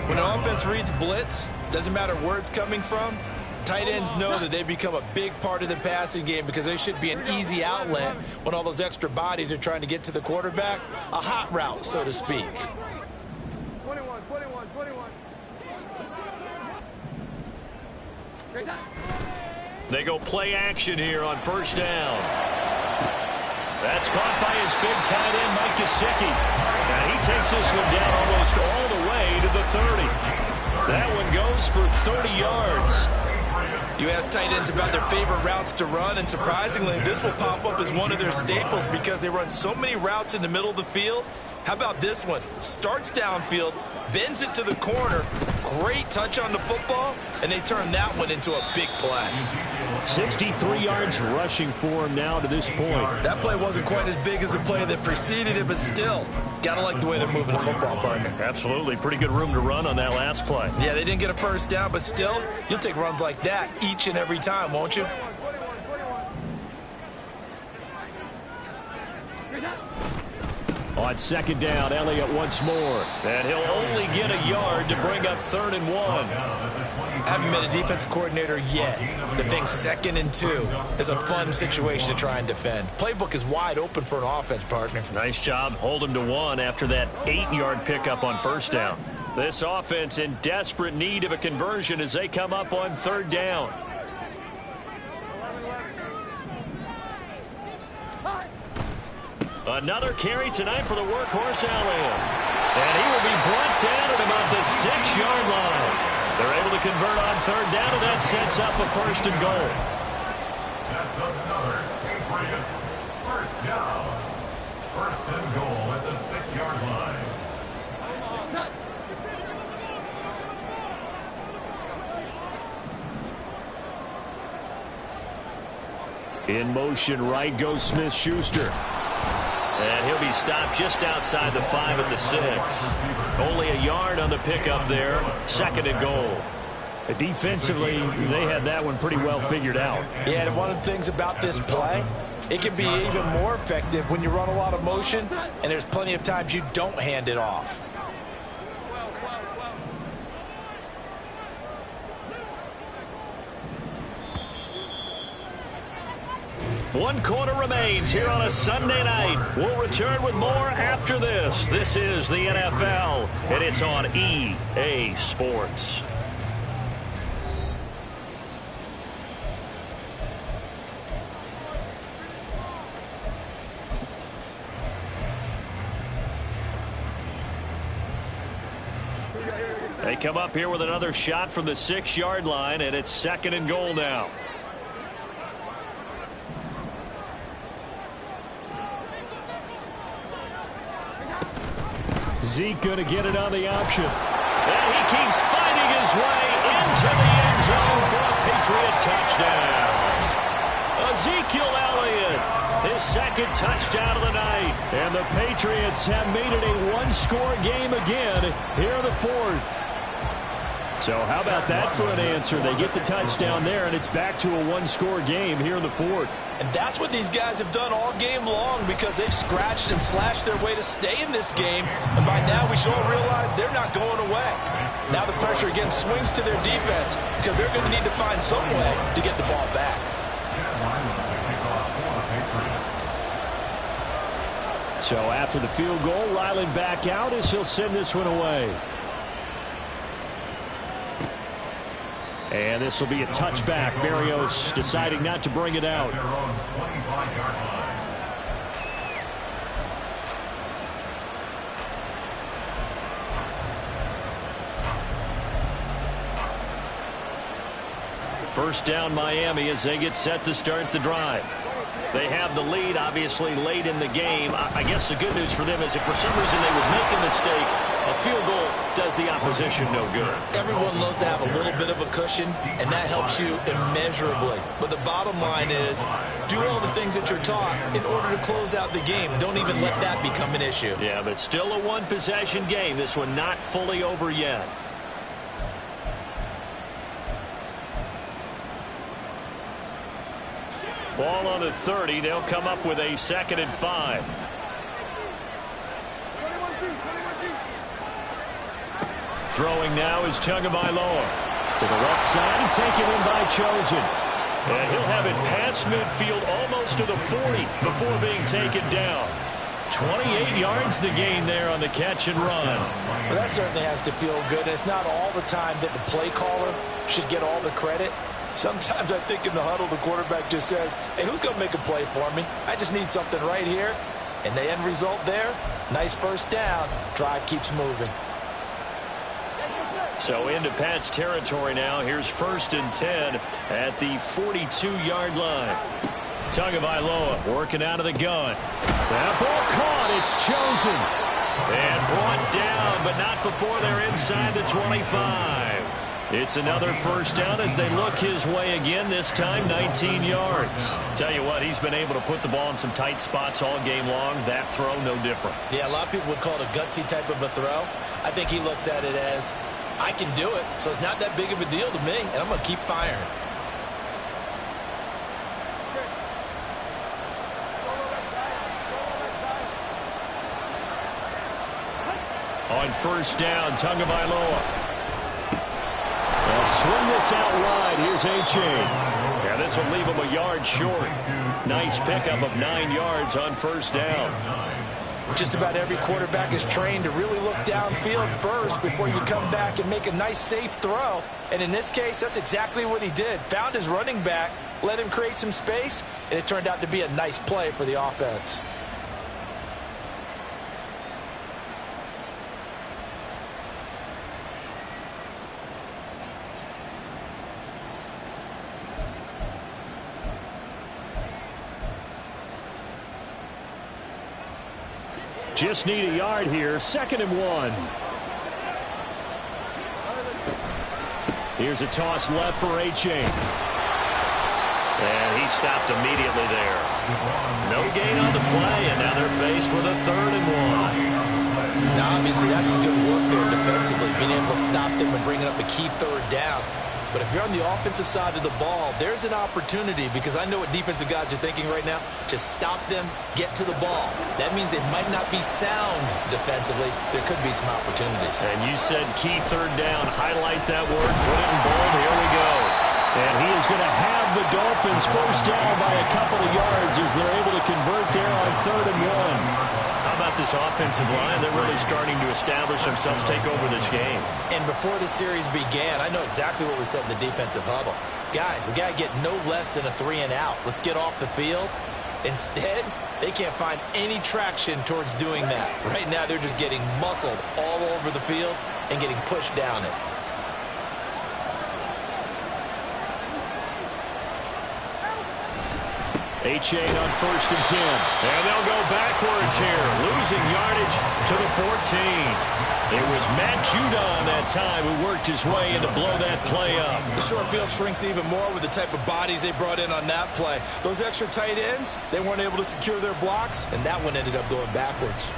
When an offense reads blitz, doesn't matter where it's coming from, tight ends know that they become a big part of the passing game because they should be an easy outlet when all those extra bodies are trying to get to the quarterback. A hot route, so to speak. 21. They go play action here on first down. That's caught by his big tight end, Mike Gesicki. Now he takes this one down almost all the way to the 30. That one goes for 30 yards. You ask tight ends about their favorite routes to run, and surprisingly, this will pop up as one of their staples because they run so many routes in the middle of the field. How about this one? Starts downfield, bends it to the corner, great touch on the football, and they turn that one into a big play. 63 yards rushing for him now to this point. That play wasn't quite as big as the play that preceded it, but still, gotta like the way they're moving the football, partner. Absolutely. Pretty good room to run on that last play. Yeah, they didn't get a first down, but still, you'll take runs like that each and every time, won't you? On second down, Elliott once more. And he'll only get a yard to bring up 3rd and 1. I haven't been a defensive coordinator yet. The thing 2nd and 2 is a fun situation to try and defend. Playbook is wide open for an offense, partner. Nice job. Hold him to 1 after that 8-yard pickup on first down. This offense in desperate need of a conversion as they come up on 3rd down. Another carry tonight for the workhorse Elliott. And he will be brought down at about the 6-yard line. They're able to convert on 3rd down, and that sets up a 1st and goal. That's another Patriots first down. 1st and goal at the 6-yard line. In motion, right goes Smith-Schuster. And he'll be stopped just outside the 5 at the 6. Only a yard on the pickup there. 2nd and goal. Defensively, they had that one pretty well figured out. Yeah, and one of the things about this play, it can be even more effective when you run a lot of motion, and there's plenty of times you don't hand it off. One quarter remains here on a Sunday night. We'll return with more after this. This is the NFL, and it's on EA Sports. They come up here with another shot from the 6-yard line, and it's 2nd and goal now. Zeke going to get it on the option. And he keeps fighting his way into the end zone for a Patriot touchdown. Ezekiel Elliott, his 2nd touchdown of the night. And the Patriots have made it a one-score game again here in the 4th. So how about that for an answer? They get the touchdown there, and it's back to a one-score game here in the 4th. And that's what these guys have done all game long because they've scratched and slashed their way to stay in this game. And by now, we should all realize they're not going away. Now the pressure again swings to their defense because they're going to need to find some way to get the ball back. So after the field goal, Ryland back out as he'll send this one away. And this will be a touchback. Berrios deciding not to bring it out. First down Miami as they get set to start the drive. They have the lead, obviously, late in the game. I guess the good news for them is if for some reason they would make a mistake, a field goal does the opposition no good. Everyone loves to have a little bit of a cushion, and that helps you immeasurably. But the bottom line is, do all the things that you're taught in order to close out the game. Don't even let that become an issue. Yeah, but still a one-possession game. This one not fully over yet. Ball on the 30. They'll come up with a 2nd and 5. Throwing now is Tagovailoa. To the left side, taken in by Chosen. And he'll have it past midfield almost to the 40 before being taken down. 28 yards the gain there on the catch and run. Well, that certainly has to feel good. It's not all the time that the play caller should get all the credit. Sometimes I think in the huddle, the quarterback just says, hey, who's going to make a play for me? I just need something right here. And the end result there, nice first down. Drive keeps moving. So into Pat's territory now. Here's 1st and 10 at the 42-yard line. Tagovailoa working out of the gun. That ball caught. It's chosen. And brought down, but not before they're inside the 25. It's another first down as they look his way again, this time 19 yards. Tell you what, he's been able to put the ball in some tight spots all game long. That throw, no different. Yeah, a lot of people would call it a gutsy type of a throw. I think he looks at it as, I can do it, so it's not that big of a deal to me, and I'm going to keep firing. On first down, Tagovailoa. They'll swing this out wide. Here's A-Chain. Yeah, this will leave him a yard short. Nice pickup of 9 yards on first down. Just about every quarterback is trained to really look downfield first before you come back and make a nice, safe throw. And in this case, that's exactly what he did. Found his running back, let him create some space, and it turned out to be a nice play for the offense. Just need a yard here. 2nd and 1. Here's a toss left for A-Chain. And he stopped immediately there. No gain on the play, and now they're faced with a 3rd and 1. Now, obviously, that's some good work there defensively, being able to stop them and bringing up a key 3rd down. But if you're on the offensive side of the ball, there's an opportunity, because I know what defensive guys are thinking right now. Just stop them, get to the ball. That means they might not be sound defensively. There could be some opportunities. And you said key 3rd down. Highlight that word. Put it in bold. Here we go. And he is going to have the Dolphins first down by a couple of yards as they're able to convert there on 3rd and 1. How about this offensive line? They're really starting to establish themselves, take over this game. And before the series began, I know exactly what we said in the defensive huddle. Guys, we got to get no less than a 3 and out. Let's get off the field. Instead, they can't find any traction towards doing that. Right now, they're just getting muscled all over the field and getting pushed down it. A-Chain on 1st and 10. And they'll go backwards here, losing yardage to the 14. It was Matt Judon that time who worked his way in to blow that play up. The short field shrinks even more with the type of bodies they brought in on that play. Those extra tight ends, they weren't able to secure their blocks, and that one ended up going backwards.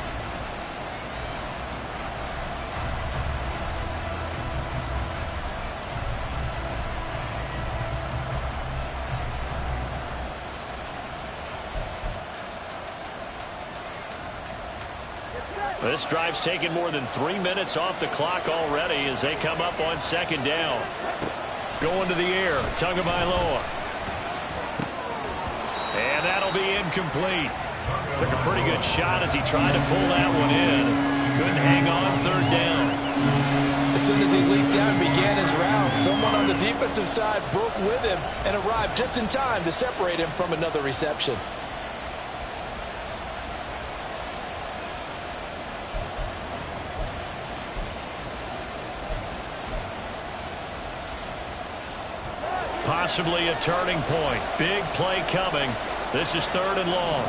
This drive's taken more than 3 minutes off the clock already as they come up on 2nd down. Going to the air, Tagovailoa. And that'll be incomplete. Took a pretty good shot as he tried to pull that one in. Couldn't hang on 3rd down. As soon as he leaped out and began his route, someone on the defensive side broke with him and arrived just in time to separate him from another reception. Possibly a turning point. Big play coming. This is 3rd and long.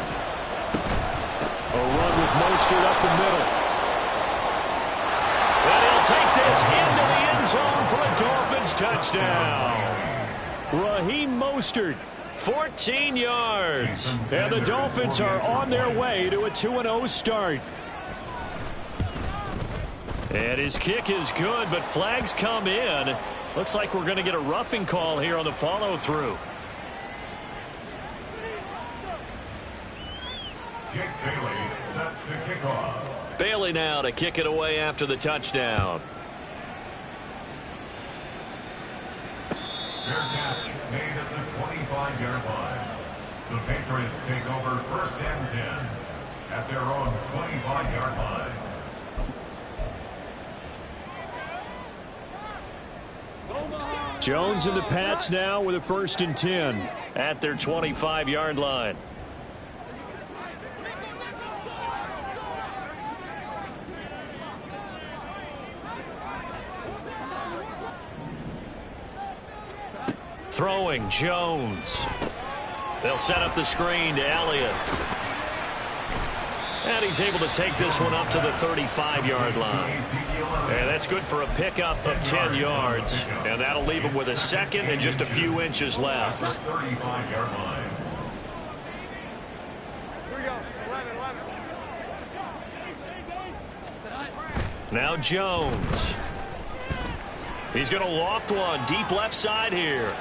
A run with Mostert up the middle. And he'll take this into the end zone for a Dolphins touchdown. Raheem Mostert. 14 yards. And the Dolphins are on their way to a 2-0 start. And his kick is good, but flags come in. Looks like we're going to get a roughing call here on the follow-through. Jake Bailey set to kick off. Bailey now to kick it away after the touchdown. Fair catch made at the 25-yard line. The Patriots take over 1st and 10 at their own 25-yard line. Jones and the Pats now with a 1st and 10 at their 25-yard line. Throwing Jones. They'll set up the screen to Elliott. And he's able to take this one up to the 35-yard line. And that's good for a pickup of 10 yards. And that'll leave him with a 2nd and just a few inches left. 35-yard line. Now Jones. He's going to loft one deep left side here.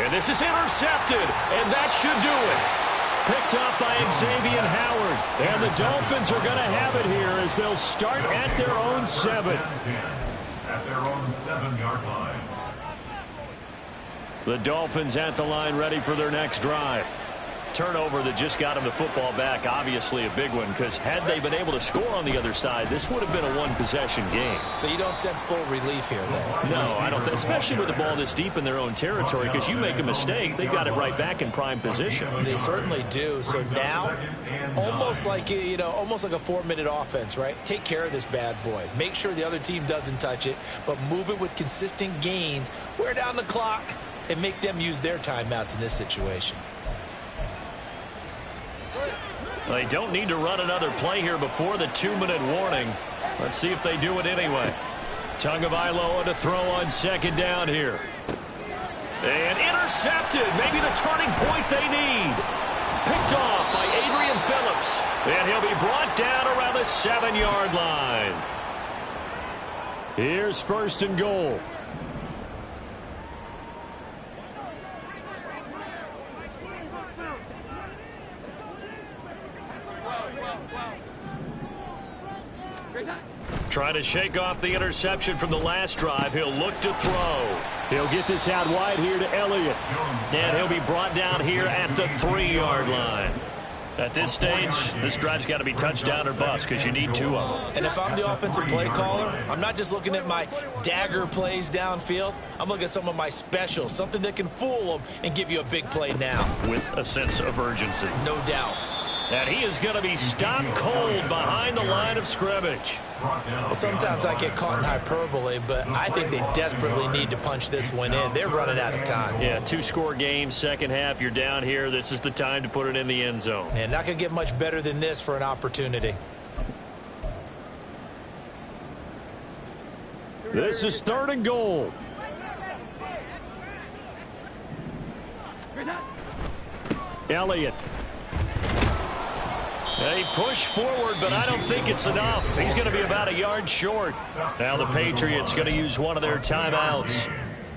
And this is intercepted. And that should do it. Picked up by Xavier Howard. And the Dolphins are going to have it here as they'll start at their own 7. At their own 7-yard line. The Dolphins at the line ready for their next drive. Turnover that just got them the football back, obviously a big one, because had they been able to score on the other side, this would have been a one-possession game. So you don't sense full relief here, then? No, I don't. Especially with the ball this deep in their own territory, because you make a mistake, they've got it right back in prime position. They certainly do. So now, almost like a 4-minute offense, right? Take care of this bad boy. Make sure the other team doesn't touch it, but move it with consistent gains. Wear down the clock and make them use their timeouts in this situation. They don't need to run another play here before the 2-minute warning. Let's see if they do it anyway. Tagovailoa to throw on 2nd down here. And intercepted. Maybe the turning point they need. Picked off by Adrian Phillips. And he'll be brought down around the 7-yard line. Here's 1st and goal. Trying to shake off the interception from the last drive. He'll look to throw. He'll get this out wide here to Elliott. And he'll be brought down here at the 3-yard line. At this stage, this drive's got to be touchdown or bust because you need 2 of them. And if I'm the offensive play caller, I'm not just looking at my dagger plays downfield. I'm looking at some of my specials, something that can fool them and give you a big play now. With a sense of urgency. No doubt. And he is going to be stopped cold behind the line of scrimmage. Well, sometimes I get caught in hyperbole, but I think they desperately need to punch this one in. They're running out of time. Yeah, 2-score game, second half, you're down here. This is the time to put it in the end zone. And not going to get much better than this for an opportunity. This is 3rd and goal. Elliott. They push forward, but I don't think it's enough. He's going to be about a yard short. Now the Patriots going to use one of their timeouts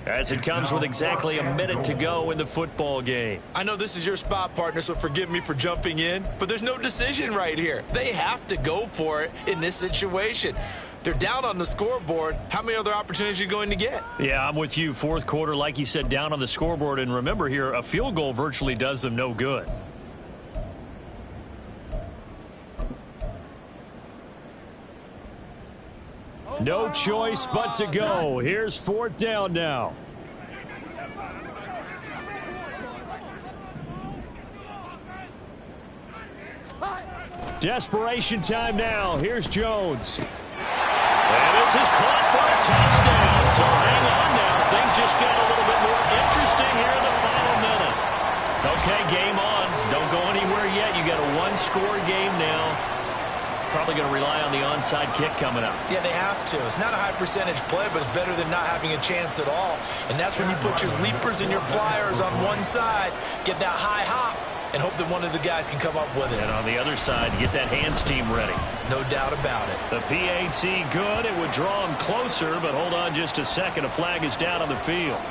as it comes with exactly a minute to go in the football game. I know this is your spot, partner, so forgive me for jumping in, but there's no decision right here. They have to go for it in this situation. They're down on the scoreboard. How many other opportunities are you going to get? Yeah, I'm with you. 4th quarter, like you said, down on the scoreboard. And remember here, a field goal virtually does them no good. No choice but to go. Here's 4th down now. Desperation time now. Here's Jones. And this is caught for a touchdown. So hang on now. Things just got a little bit more interesting here in the final minute. Okay, game on. Don't go anywhere yet. You got a 1-score game now. Probably going to rely on the onside kick coming up. Yeah, they have to. It's not a high percentage play, but it's better than not having a chance at all. And that's when you put your leapers and your flyers on one side, get that high hop, and hope that one of the guys can come up with it. And on the other side, get that hands team ready. No doubt about it. The PAT good. It would draw him closer, but hold on just a second. A flag is down on the field.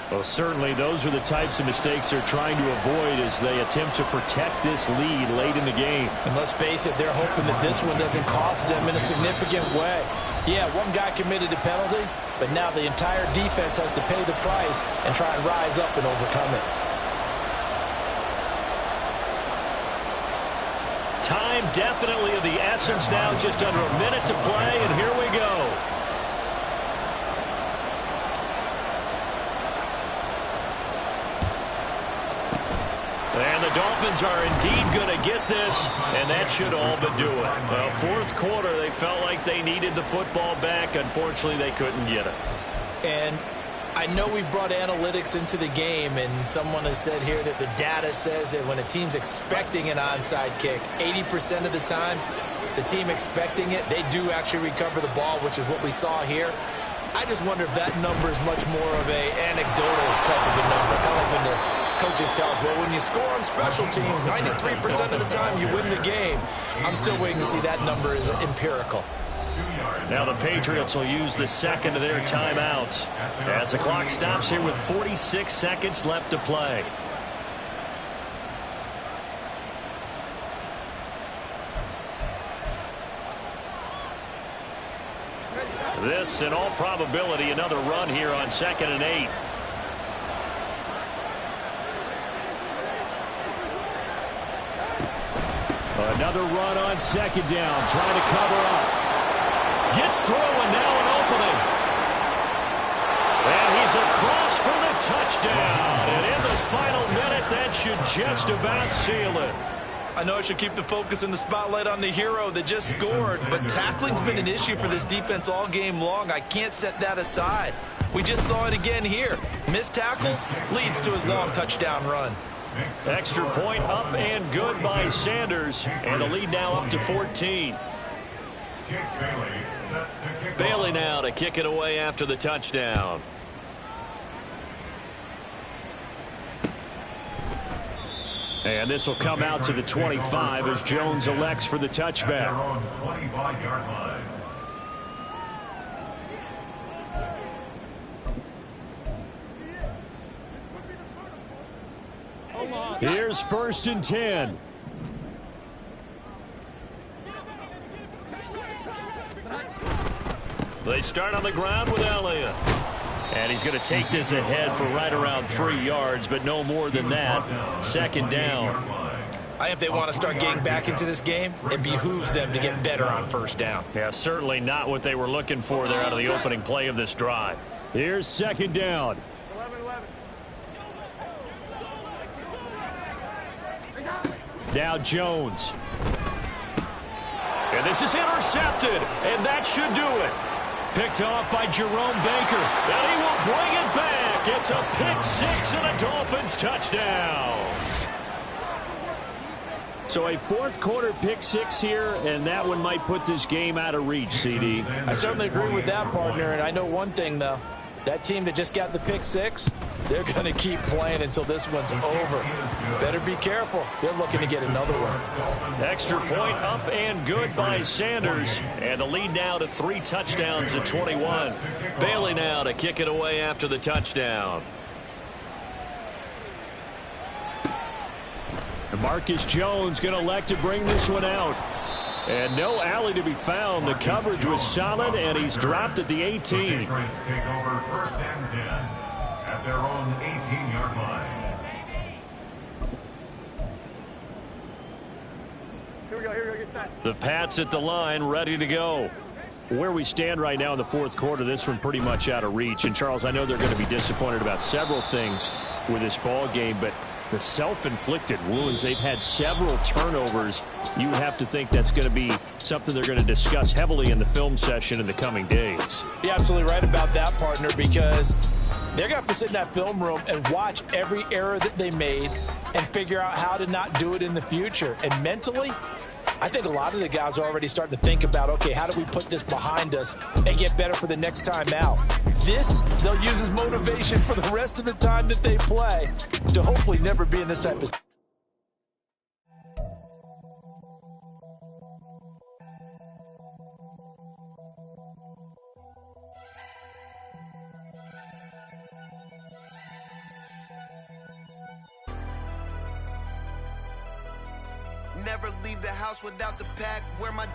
Well, certainly those are the types of mistakes they're trying to avoid as they attempt to protect this lead late in the game. And let's face it, they're hoping that this one doesn't cost them in a significant way. Yeah, one guy committed a penalty, but now the entire defense has to pay the price and try and rise up and overcome it. Time definitely of the essence now, just under a minute to play, and here we go. the Dolphins are indeed going to get this, and that should all but do it. Well, fourth quarter, they felt like they needed the football back. Unfortunately, they couldn't get it. And I know we brought analytics into the game, and someone has said here that the data says that when a team's expecting an onside kick, 80% of the time, the team expecting it, they do actually recover the ball, which is what we saw here. I just wonder if that number is much more of a anecdotal type of a number. Kind of like when the coaches tell us, well, when you score on special teams, 93% of the time you win the game. I'm still waiting to see that number is empirical. Now the Patriots will use the second of their timeouts as the clock stops here with 46 seconds left to play. This, in all probability, another run here on 2nd and 8. Another run on 2nd down, trying to cover up. Gets through, and now an opening. And he's across for the touchdown. And in the final minute, that should just about seal it. I know I should keep the focus and the spotlight on the hero that just scored, but tackling's been an issue for this defense all game long. I can't set that aside. We just saw it again here. Missed tackles leads to his long touchdown run. Extra point up and good by Sanders, and the lead now up to 14. Bailey now to kick it away after the touchdown. And this will come out to the 25 as Jones elects for the touchback. Here's 1st and 10. They start on the ground with Elliott. And he's going to take this ahead for right around 3 yards, but no more than that. 2nd down. If they want to start getting back into this game, it behooves them to get better on 1st down. Yeah, certainly not what they were looking for there out of the opening play of this drive. Here's 2nd down. Now Jones. And this is intercepted, and that should do it. Picked off by Jerome Baker, and he will bring it back. It's a pick 6 and a Dolphins touchdown. So a 4th quarter pick 6 here, and that one might put this game out of reach, CD. I certainly agree with that, partner, and I know one thing, though. That team that just got the pick 6, they're going to keep playing until this one's over. Better be careful. They're looking to get another one. Extra point up and good by Sanders. And the lead now to 3 touchdowns at 21. Bailey now to kick it away after the touchdown. And Marcus Jones going to elect to bring this one out. And no alley to be found. The coverage was solid, and he's dropped at the 18. The Patriots take over 1st and 10 at their own 18-yard line. Here we go, get set. The Pats at the line, ready to go. Where we stand right now in the 4th quarter, this one pretty much out of reach. And, Charles, I know they're going to be disappointed about several things with this ball game, but the self-inflicted wounds, they've had several turnovers. You would have to think that's going to be something they're going to discuss heavily in the film session in the coming days. You're absolutely right about that, partner, because they're going to have to sit in that film room and watch every error that they made and figure out how to not do it in the future. And mentally, I think a lot of the guys are already starting to think about, okay, how do we put this behind us and get better for the next time out? This, they'll use as motivation for the rest of the time that they play to hopefully never be in this type of... Never leave the house without the pack. Where my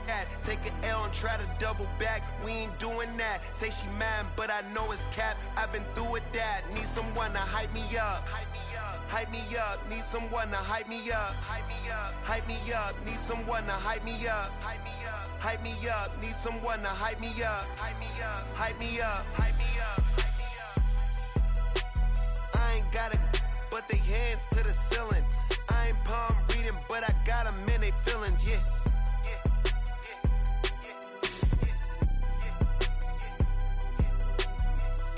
at? Take an L and try to double back. We ain't doing that. Say she mad, but I know it's cap. I've been through with that. Need someone to hype me up. Hype me up. Hype me up. Need someone to hype me up. Hype me up. Hype me up. Need someone to hype me up. Hype me up. Hype me up. Need someone to hype me up. Hype me up. Hype me up. Hype me up. Hype me up. I ain't got it, but they hands to the ceiling. I ain't palm reading, but I got them in they feelings, yeah.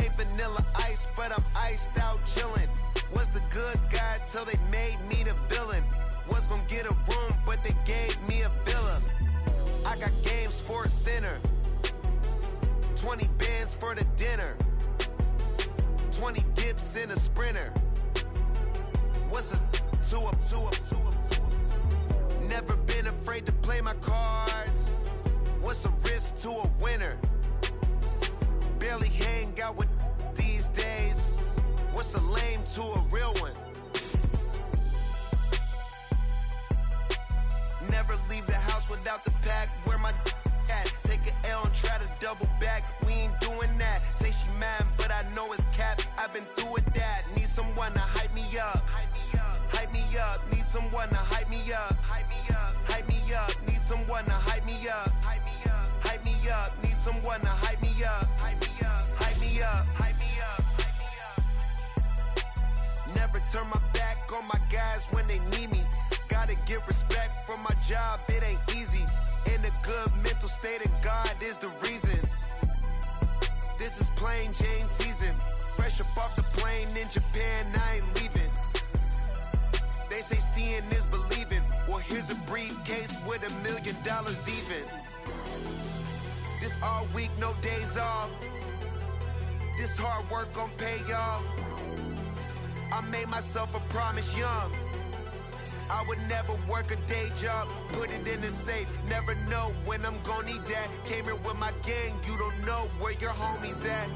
Ain't vanilla ice, but I'm iced out chillin'. Was the good guy till they made me the villain. Was gonna get a room, but they gave me a villa. I got game, Sports Center. 20 bands for the dinner. 20 dips in a sprinter. What's a two up? Never been afraid to play my cards. What's a risk to a winner? Barely hang out with these days. What's a lame to a real one? Never leave the house without the pack. Where my at? Take an L and try to double back. We ain't doing that. Say she mad, but I know it's cap. I've been through with that. Need someone to hype me up. Hype me up. Need someone to hype me up. Hype me up. Need someone to hype me up. Hype me up. Need someone to hype me up. Hype me up. Never turn my back on my guys when they need me. Gotta get respect from my job, it ain't easy. In a good mental state, and God is the reason. This is plain Jane season. Fresh up off the plane in Japan, I ain't leaving. They say seeing is believing. Well, here's a briefcase with $1 million even. This all week, no days off. This hard work gon' pay off. I made myself a promise young. I would never work a day job, put it in the safe. Never know when I'm gonna need that. Came here with my gang, you don't know where your homies at.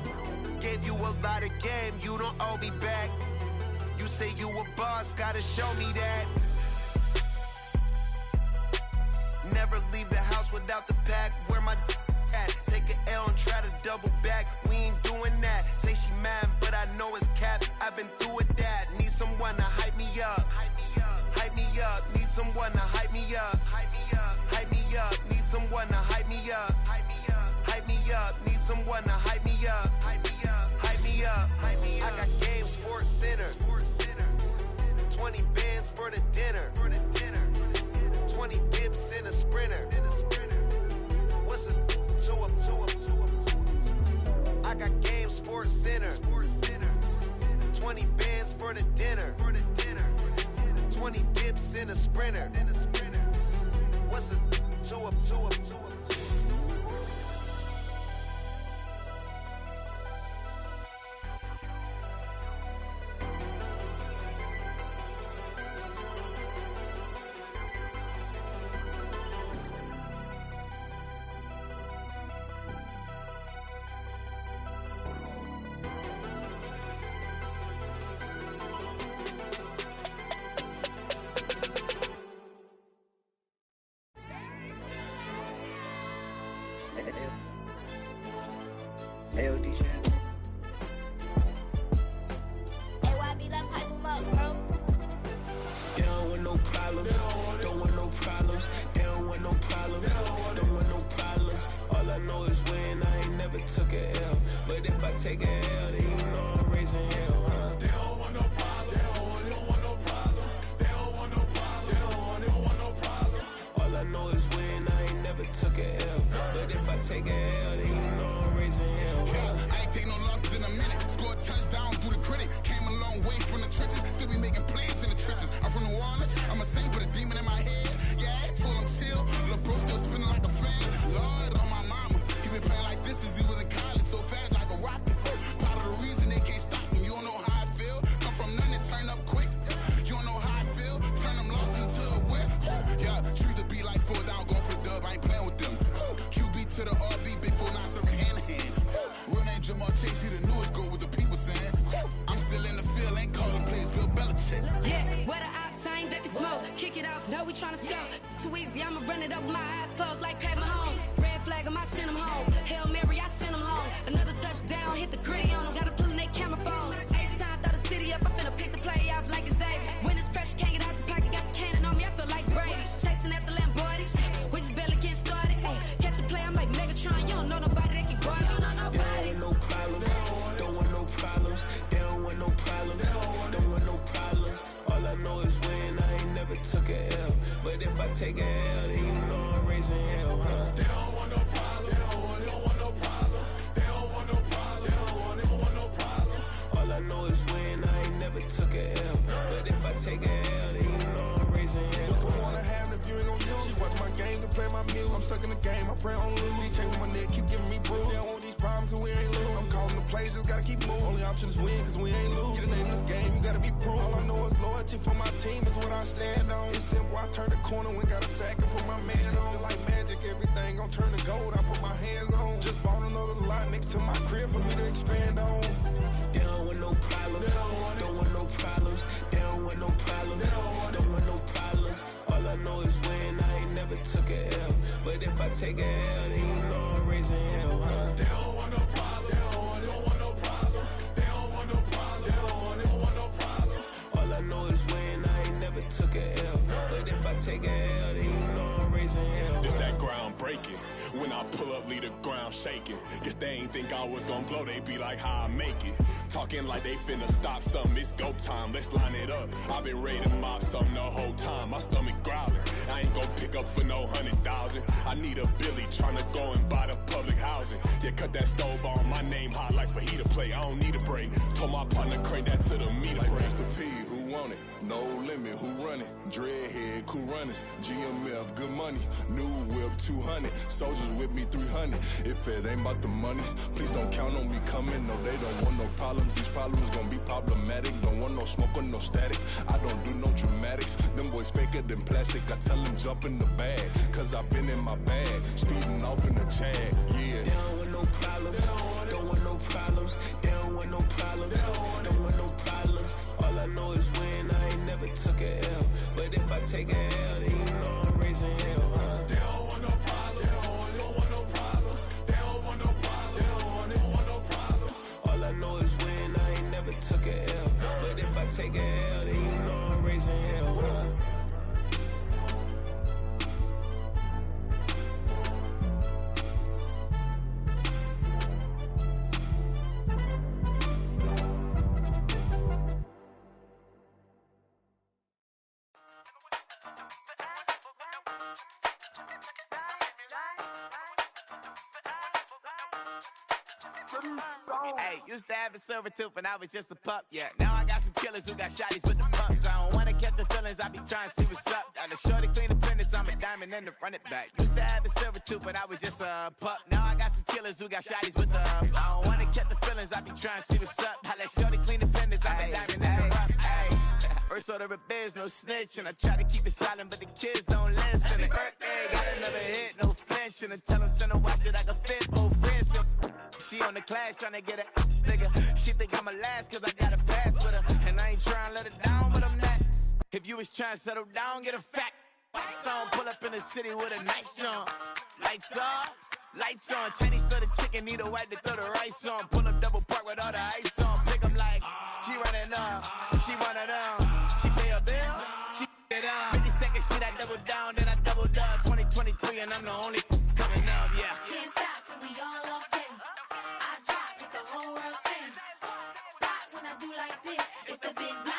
Gave you a lot of game, you don't owe me back. You say you a boss, gotta show me that. Never leave the house without the pack. Where my at? Take an L and try to double back. We ain't doing that. Say she mad, but I know it's cap. I've been through with that. Need someone to hype me up. Hype me up. Need someone to hype me up. Hype me up. Need someone to hype me up. Hype me up. Need someone to hype me up. Hype me up. I got game, Sports Center. 20 bands for the dinner. 20 dips in a sprinter. What's a two up? I got game, Sports Center. 20 bands for the dinner. 20 dips in a sprinter. What's a two up? Ayo, DJ. AYB, that pipe him up, bro. You don't want no problems. Don't want no problems. They don't want no problems. Don't want no problems. All I know is when I ain't never took a L. But if I take a L, then you know I'm raising hell, huh? They don't want no problems. They don't want no problems. They don't want no problems. They don't want no problems. All I know is when I ain't never took a L. But if I take a L, then you know I'm raising hell. I ain't take no losses in a minute. Scored a touchdown through the critic. Came a long way from the trenches. Still be making plays in the trenches. I'm from New Orleans. I'm a saint with a demon in my head. Yeah, I told him chill. Lil' bro still spinning like a fan. Lord on my mama. He been playing like this since he was in college. So fast like a rocket. Part of the reason they can't stop him. You don't know how I feel. Come from nothing and turn up quick. You don't know how I feel. Turn them losses into a whip. Yeah, treat the beat like 4 down. Going for the dub. I ain't playing with them. QB to the RB. Big 4-9 serving hand to hand. Real name Jamal Chase, he the newest goal with the people saying. I'm still in the field, ain't calling plays, Bill Belichick. Yeah, where the ops, I ain't ducking smoke. Kick it off, no, we tryna score. Too easy, I'ma run it up with my eyes closed like Pat Mahomes. Red flag him, I send him home. Hail Mary, I send him long. Another touchdown, hit the gritty on him. Gotta pull in they camera phone. H-time, throw the city up, I'm finna pick the play off like it's Xavier. When it's pressure, can't get out the pocket, got the cannon on me, I feel like Brady. Chasing at the Lamborghini, we just barely getting started. Ay, catch a play, I'm like Megatron, you don't know nobody that can guard me. You don't know nobody. No problems. Don't want no problems. They don't want no problems. Don't want no problems. All I know is when I ain't if I take a L, then you know I'm raising hell, huh? They don't want no problems. They don't want no problems. They don't want no problems. They don't want no problems. All I know is win. I ain't never took a L. But if I take a L, then you know I'm raising hell. What's the point of having if you ain't gon' use? She watch my games and play my music. I'm stuck in the game. I pray on lose. He changing my neck, keep giving me bruise. They don't want these problems 'cause we ain't lose. I'm calling the plays, just gotta keep moving. Only option is win 'cause we ain't lose. Get a name in this game, you gotta be proof. All I know is loyalty for my team is what I stand on. It's simple. I turn the corner when got a sack and put my man on. Like magic, everything gon' turn to gold. I put my hands on. Just bought another lot next to my crib for me to expand on. They don't want no problems. Don't want no problems. They don't want no problems. Don't want no problems. All I know is win. I ain't never took a L. But if I take a L, then you know I'm raising hell, huh? They don't want no problems. They don't want no problems. They don't want no problems. They don't want no problems. All I know is win. I ain't never took a L. But if I take a L, then you know I'm raising hell. It's that ground breaking. When I pull up, leave the ground shaking. Guess they ain't think I was gon' blow. They be like, how I make it. Talking like they finna stop something. It's go time. Let's line it up. I've been ready to mop something the whole time. My stomach growling. I ain't gon' pick up for no 100,000. I need a Billy tryna go and buy the public housing. Yeah, cut that stove on. My name hot like fajita plate. I don't need a break. Told my partner crank that to the meter break. Mr. P, who want it? No limit, who run it? Dreadhead, cool runners. GMF, good money. New whip, 200. Soldiers with me, 300. If it ain't about the money, please don't count on me coming. No, they don't want no problems. These problems gon' be problematic. Don't want no smoke or no static. I don't do no dramatics. Them boys faker than plastic. I tell them jump in the bag, 'cause I've been in my bag. Speeding off in the Jag, yeah. They don't want no problems. Don't want no problems. They don't want no problems. Don't want no problems. All I know is win. I ain't never took a L. But if I take a L, then you know I'm raising hell, huh? They don't want no problems. They don't want no problems. They don't want no problems. They don't want no problems. All I know is win. I ain't never took a L. But if I take a L, then you know I'm raising hell, huh? Hey, used to have a silver tooth when I was just a pup, yeah. Now I got some killers who got shotties with the pumps. I don't wanna catch the feelings, I be trying to see what's up. Got a shorty clean the fitness, I'm a diamond and to run it back. Used to have a silver tooth when I was just a pup. Now I got some killers who got shotties with the I don't wanna catch the feelings, I be trying to see what's up. I let shorty clean the fitness, I'm a diamond and to run. First order of biz, no snitch, and I try to keep it silent, but the kids don't listen. Birthday, got another hit, no flinch, and I tell them send a watch that I can fit both wrists. She on the class trying to get a bigger. She think I'm a last 'cause I got a pass with her, and I ain't trying to let her down, but I'm not. If you was trying to settle down, get a fat song, pull up in the city with a nice jump. Lights off, lights on. Chinese throw the chicken, need a wipe to throw the rice on. Pull up double park with all the ice on. Pick 'em like she running up, she one of them. She pay a bill, she it up. 52nd Street, I double down, then I doubled up. 2023, and I'm the only coming up, yeah. Can't stop till we all locked in. I drop it, the whole world sings. Pop when I do like this, it's the big block.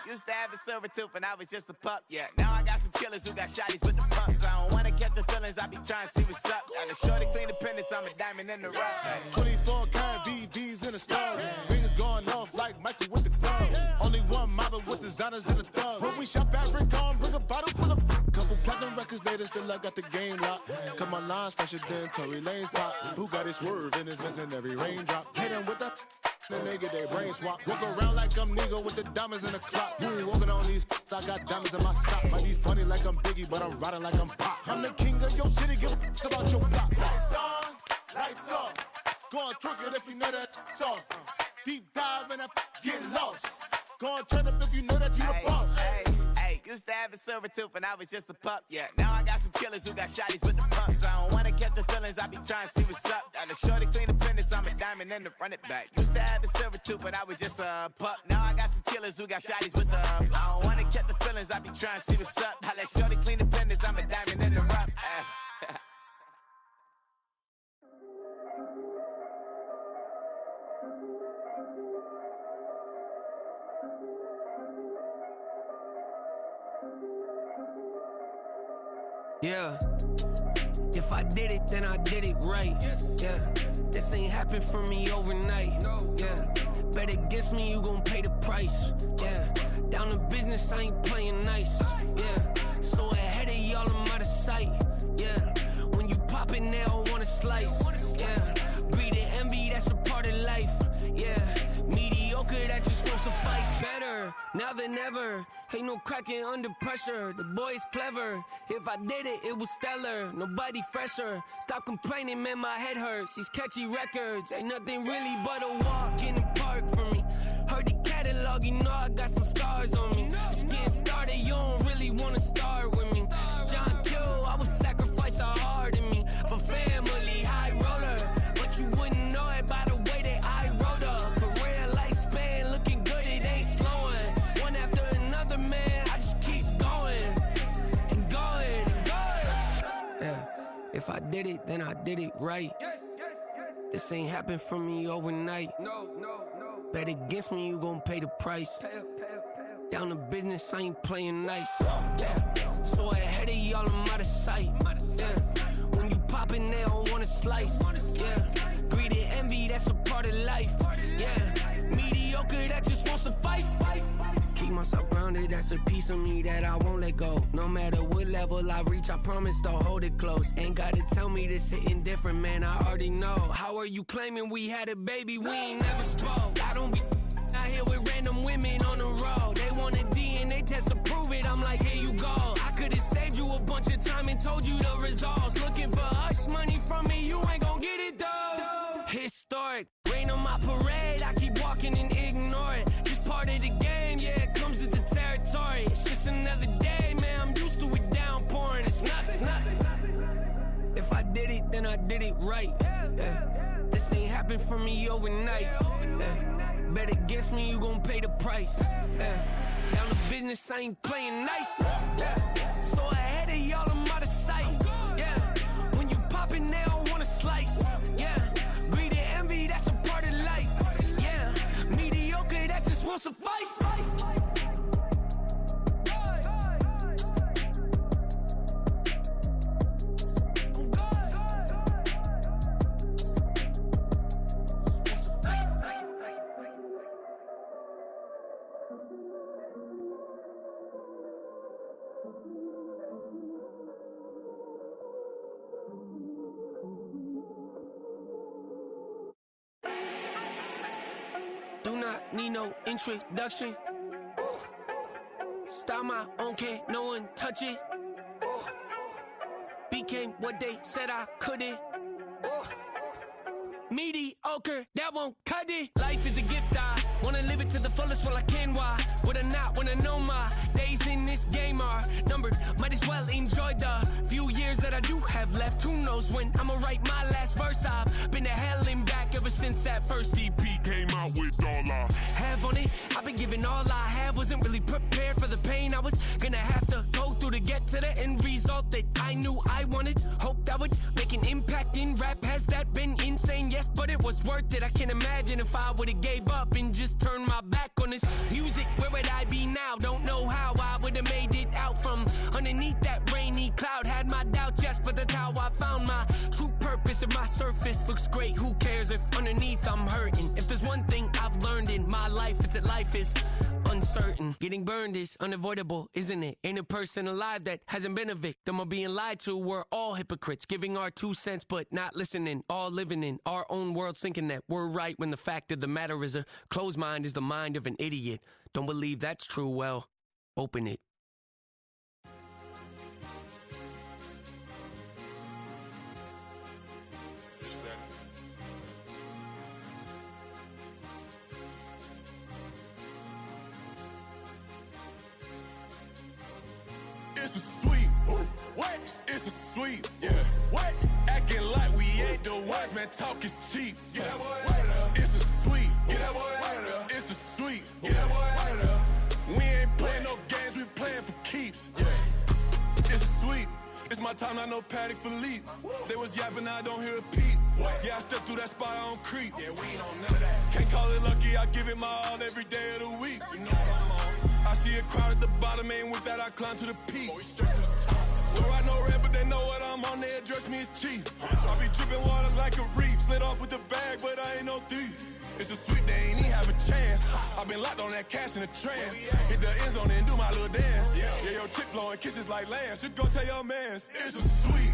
Used to have a silver tooth when I was just a pup, yeah. Now I got some killers who got shotties with the pumps. I don't wanna catch the feelings, I be trying to see what's up. Got a shorty clean the pendants, I'm a diamond in the rough. 24 karat VVs in the stars. Rings going off like Michael with the club. Only one mobbing with designers in the thugs. When we shop at Rick on, bring a bottle full of couple platinum records later, still I got the game locked. Cut my lines fresher than Tory Lane's pop. Who got his swerve and is missing every raindrop. Hit him with the then they get their brain swap. Walk around like I'm Nego with the diamonds in the clock. You ain't walking on these, I got diamonds in my sock. Might be funny like I'm Biggie, but I'm riding like I'm Pop. I'm the king of your city, give a about your block. Lights on, lights off. Go on, twerk it if you know that's off. Deep dive and get lost. Go on, turn up if you know that you the boss. Used to have a silver tooth when I was just a pup, yeah. Now I got some killers who got shotties with the pumps. I don't wanna catch the feelings, I be trying to see what's up. Got a shorty clean the pendants, I'm a diamond and to run it back. Used to have a silver tooth when I was just a pup. Now I got some killers who got shotties with the I don't wanna catch the feelings, I be trying to see what's up. I let shorty clean the pendants, I'm a diamond in the rough. Yeah. If I did it, then I did it right. Yeah. This ain't happened for me overnight. Yeah. Bet against me, you gon' pay the price. Yeah. Down to business, I ain't playing nice. Yeah. So ahead of y'all, I'm out of sight. Yeah. When you poppin', they don't wanna slice. Yeah. Greed and envy, that's a part of life. Yeah. Mediocre, that just won't suffice. Better now than ever. Ain't no cracking under pressure. The boy's clever. If I did it, it was stellar. Nobody fresher. Stop complaining, man, my head hurts. These catchy records ain't nothing really but a walk in the park for me. Heard the catalog, you know I got some scars on me. It's getting started, you don't really wanna start with me. It's John Q, I would sacrifice a heart in me for family, high roller. But you wouldn't know it by the way that I wrote up. Career lifespan looking good, it ain't slowing. One after another, man, I just keep going and going and going. Yeah, if I did it, then I did it right. This ain't happened for me overnight. No. Bet against me, you gon' pay the price. Down to business, I ain't playing nice. Yeah. So ahead of y'all, I'm out of sight. Yeah. When you poppin', they don't wanna slice. Yeah. Greed and envy, that's a part of life. Yeah. Mediocre, that just won't suffice. Keep myself grounded, that's a piece of me that I won't let go. No matter what level I reach, I promise to hold it close. Ain't gotta tell me this hitting different, man, I already know. How are you claiming we had a baby, we ain't never spoke? I don't be out here with random women on the road. They want a DNA test to prove it, I'm like, here you go. I could've saved you a bunch of time and told you the results. Looking for hush money from me, you ain't gon' get it though. Historic, rain on my parade, I keep walking and ignore it. Just part of the game, yeah, it comes with the territory. It's just another day, man, I'm used to it downpouring. It's nothing. If I did it, then I did it right. Yeah. This ain't happened for me overnight. Yeah. Bet against me, you gon' pay the price. Yeah. Down to business, I ain't playing nice. Yeah. So ahead of y'all, I'm out of sight. Yeah. When you poppin', they don't wanna slice. Yeah. Greed and envy, that's a part of life. Yeah. Mediocre, that just won't suffice. Do not need no introduction. Start my own, can't no one touch it. Became what they said I couldn't. Mediocre, that won't cut it. Life is a gift, I wanna live it to the fullest while I can. Why would I not wanna know my days in this game are numbered? Might as well enjoy the few years that I do have left. Who knows when I'ma write my last verse? I've been to hell and back ever since that first EP came out with all I have on it. I've been giving all I have, wasn't really prepared for the pain I was gonna have to go through to get to the end result that I knew I wanted. Hope that would make an impact in rap. Has that been insane? Yes, but it was worth it. I can't imagine if I would've gave up and just turned my back on this music. Where would I be now? Don't know how I would've made it out from underneath that rainy cloud. Had my doubts, yes, but that's how I found my true purpose. If my surface looks great, who cares if underneath I'm hurting? If there's one thing I've learned in my life, it's that life is uncertain. Getting burned is unavoidable, isn't it? Ain't a person alive that hasn't been a victim of being lied to. We're all hypocrites, giving our 2 cents but not listening. All living in our own world, thinking that we're right when the fact of the matter is a closed mind is the mind of an idiot. Don't believe that's true? Well, open it. It's a sweet. What? It's a sweet. Yeah. What? Acting like we ain't the ones, man. Talk is cheap. Get that boy out of there. It's a sweet. Get that boy out of there. It's a sweet. Get that boy out of there. We ain't playing no games, we playing for keeps. Yeah. It's sweet. It's my time, I know Patty Philippe. They was yapping, I don't hear a peep. Yeah, I stepped through that spot, I don't creep. Yeah, we ain't on none of that. Can't call it lucky, I give it my all every day of the week. You know what I'm on. I see a crowd at the bottom, ain't with that, I climb to the peak. Don't ride no red, but they they address me as chief. I be dripping water like a reef. Slid off with the bag, but I ain't no thief. It's a sweet, they ain't even have a chance. I've been locked on that cash in a trance. Hit the end zone and do my little dance. Yeah, your chick blowing kisses like lambs. You go tell your mans. It's a sweet.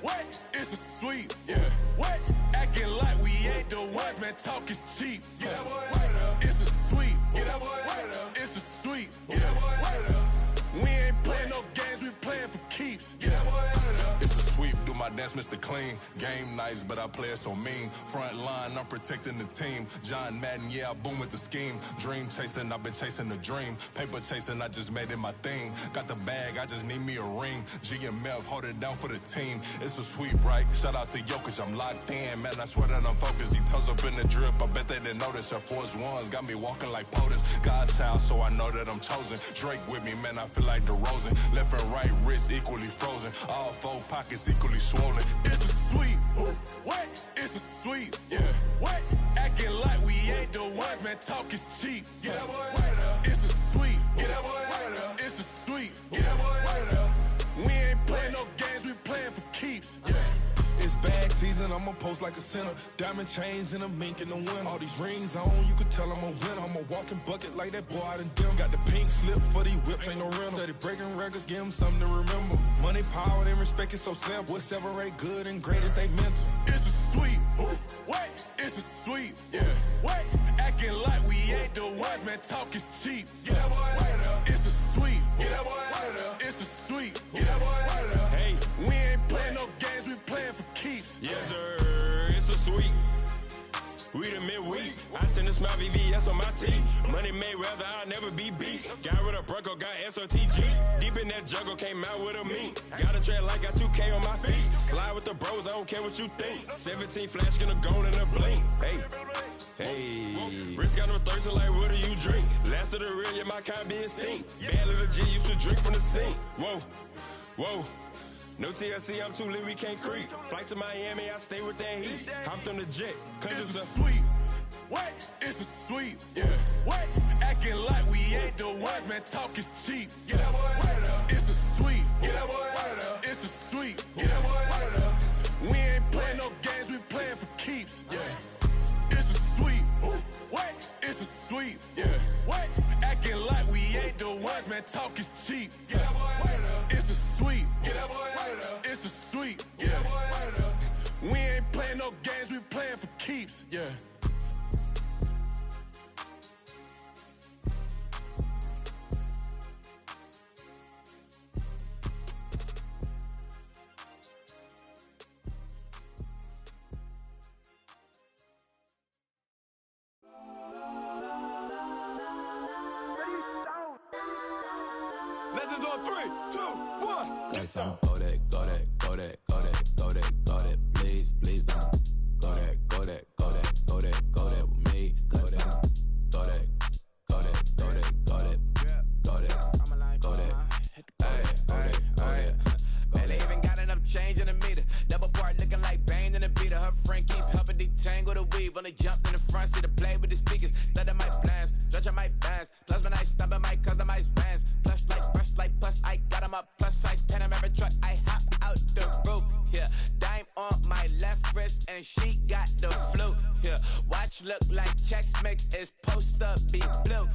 What? It's a sweet. Yeah. What? Acting like we ain't the ones, man. Talk is cheap. Get that boy out of there. It's a sweet. Get that boy out of there. It's a sweet. Get that boy out of there. We ain't playing no games, we playing for keeps. Get that boy out of there. It's a sweep, do my dance, Mr. Clean. Game nice, but I play it so mean. Front line, I'm protecting the team. John Madden, yeah, I boom with the scheme. Dream chasing, I've been chasing the dream. Paper chasing, I just made it my thing. Got the bag, I just need me a ring. GMF, hold it down for the team. It's a sweep, right? Shout out to Jokic, I'm locked in. Man, I swear that I'm focused. He toes up in the drip, I bet they didn't notice. Air Force Ones got me walking like POTUS. God's child, so I know that I'm chosen. Drake with me, man, I feel like DeRozan. Left and right wrist equally frozen. All four pockets equally swollen. It's a sweep. What? It's a sweep. Yeah. What? Acting like we ain't the ones, man. Talk is cheap. Get that boy out of there. It's a sweep. Get that boy out of there. It's a sweep. Get that boy out of there. We ain't playing no games, we playing for keeps. Yeah. It's bag season, I'ma post like a sinner. Diamond chains and a mink in the wind. All these rings on, you could tell I'm a winner. I'm a walking bucket like that boy out in dim. Got the pink slip for these whips, ain't no rental. Steady breaking records, give them something to remember. Money, power, and respect is so simple. What separate good and great is they mental. It's a sweep. What? It's a sweep. Yeah. What? Acting like we ain't the ones, man. Talk is cheap. Get that boy out of there. It's a sweep. Get that boy out of there. It's a sweep. Get that boy out of there. Hey, we ain't playing no games, we playing for keeps. Yes, sir. It's a sweep. We the midweek. I tend to smile VVS on my teeth. Money made rather I'll never be beat. Got rid of Bronco, got SOTG. Deep in that jungle, came out with a meat. Got a tread like got 2K on my feet. Slide with the bros, I don't care what you think. 17 flash, gonna go in a blink. Hey. Hey, wrist got no thirst, so like what do you drink? Last of the real, yeah, my kind be extinct. Bad little G used to drink from the sink. Whoa, whoa. No TLC, I'm too lit, we can't creep. Flight to Miami, I stay with that heat. Hopped on the jet, cause it's a sweep. What? It's a sweep. Yeah. What? Acting like we ain't the ones, man. Talk is cheap. Get that boy out of there. It's a sweep. Get that boy out of there. It's a sweep. Get that boy out of there. We ain't playing no games, we playing for keeps. Yeah. It's a sweep. What? It's a sweep. Yeah. What? Acting like we ain't the ones, man. Talk is cheap. Get that boy out of there. It's a sweep. Get that boy out of there. It's a sweep. Get that boy out of there. We ain't playing no games, we playing for keeps. Yeah. Legends on 3, 2, 1. Got some go that, go that, go that, go that, go that, go that. Please, please don't go that, go that, go that, go that, go that with me. Got some go that, go that, go that, go that, go that, go that, go that. Man, they even got enough change in the meter. Double part looking like Bane in the beater. Her friend keep helping detangle the weave. Only jumped in the front seat to play with the speakers. Let them might blast, stretch I might pass. Plus when I stop at my customized vans. Plush like brush like plus I got them up plus size Panamera truck. I hop out the roof. Yeah, dime on my left wrist and she got the flu. Yeah, watch look like Chex Mix is post up be blue.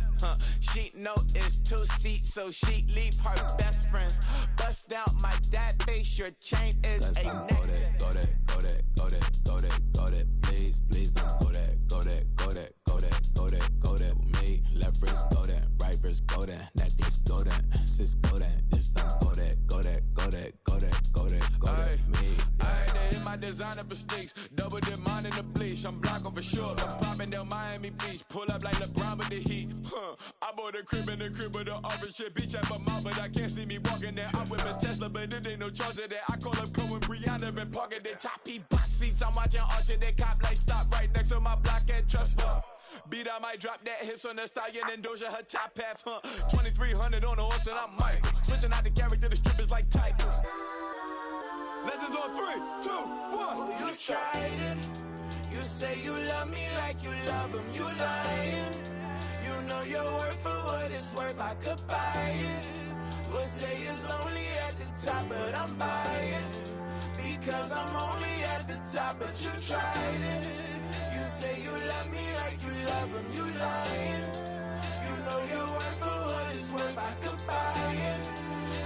She know it's 2 seats, so she leave her best friends. Bust down my dad face, your chain is a necklace. Go that, go that, go that, go that, go that. Please, please don't go that, go that, go that, go that, go that, go that with me. Left wrist go that, right wrist go that, necklace go that, sis go that, this don't go that, go that, go that, go that, go that, go that, me. I had to hit my designer for sneaks, double dip mine in the bleach. I'm blocking for sure, I'm popping down Miami Beach, pull up like LeBron with the heat. I bought a crib in the crib with the orange shit, beach at my mouth, but I can't see me walking there. I'm with a Tesla, but it ain't no charge of that. I call up Cohen, Brianna, and parking the top P box seats. I'm watching Archer, they cop like stop right next to my block and trust fund. Beat, I might drop that hips on the stallion and Doja her top half, 2300 on the horse and I'm Mike. Switching out the character, the strippers like Tigers. Legends on 3, 2, 1. You tried it. You say you love me like you love him. You lying. You know your worth for what it's worth. I could buy it. We'll say it's lonely at the top, but I'm biased. Be Because I'm only at the top, but you tried it. You say you love me like you love him, you lying. You know your worth for what it's worth, I could buy it.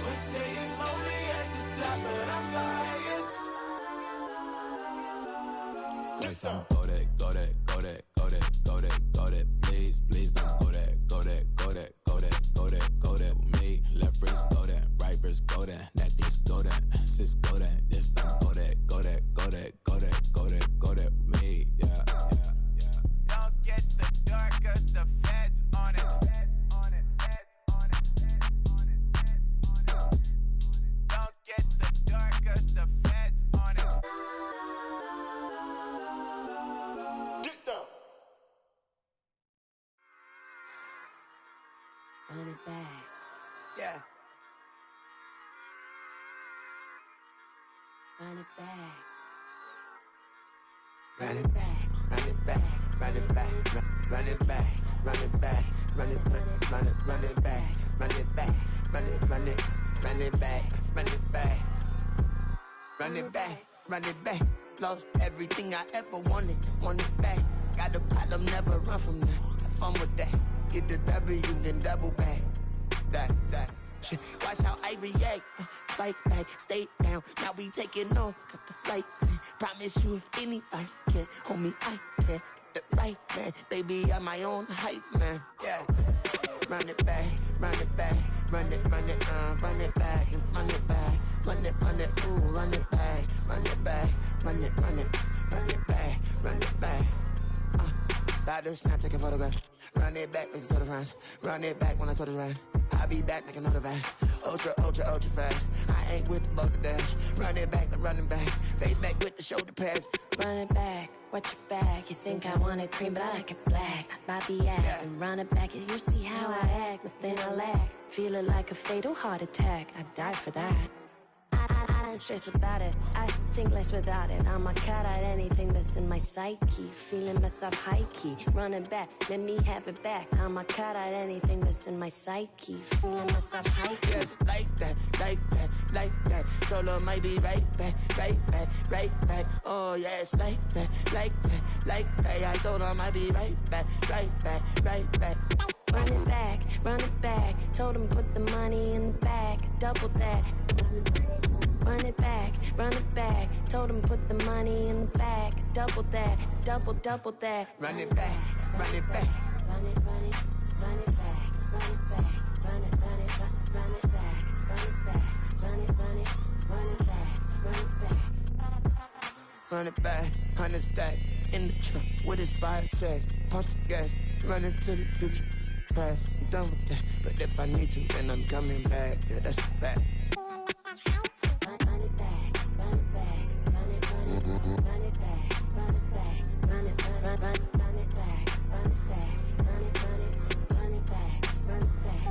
But say it's only at the top, but I'm biased. Yes, I'm go that, go that, go that, go that, go that, go that. Please, please don't go that, go that, go that, go that, go that, go that with me. Left wrist go that, right wrist go that, necklace go that, sis go that. Yes, don't go that, go that, go that, go that, go that, go that with me. Yeah, yeah, yeah. Don't get the dark, cause the feds on it. Don't get the dark, cause the feds on it. Get down. Run it back. Yeah. Run it back. Run it back, run it back, run it back, run it back, run it back, run it, run it, run it, run it back, run it back, run it, run it, run it back, run it back, run it back, run it back. Lost everything I ever wanted, want it back. Got a problem, never run from that. Have fun with that. Get the W, then double back. That. Shit. Watch how I react. Fight back, stay down. Now we taking off. Got the flight plan. Promise you if anybody can, homie, I can. Get the right man. Baby, I'm my own hype man. Yeah. Run it back, run it back. Run it, run it, run it back and run it back. Run it, ooh, run it back. Run it back, run it, run it, run it back, run it back. About to snap, taking photographs. Run it back, make it to the friends. Run it back when I told it right. I'll be back, make another back. Ultra, ultra, ultra fast. I ain't with the boulder dash. Run it back, but running back. Face back with the shoulder pads. Run it back, watch your back. You think I want it cream, but I like it black. Not the act, Yeah. and run it back. You see how I act, nothing I lack. Feel it like a fatal heart attack. I'd die for that. I don't stress about it. I think less without it. I'ma cut out anything that's in my psyche. Feeling myself high key. Running back, let me have it back. I'ma cut out anything that's in my psyche. Feeling myself high key. Yes, like that, like that, like that. Told her might be right back, right back, right back. Oh, yes, like that, like that, like that. I told her might be right back, right back, right back. Run it back, run it back. Told him put the money in the bag, double that. Run it back, run it back. Told him put the money in the bag, double that, double that. Run it back, run it back. Run it, run it, run it back, run it back, run it, run it, run it back, run it back, run it, run it, run it back, run it back. Run it back, 100 stack in the truck with his fire tag. Punch the gas, running to the future. Past, I'm done with that. But if I need to, then I'm coming back. Yeah, that's a fact. Run it back, run it back, run it, run it, run it back, run it back, run it, run it back, run it back, run it, run it back, run it back.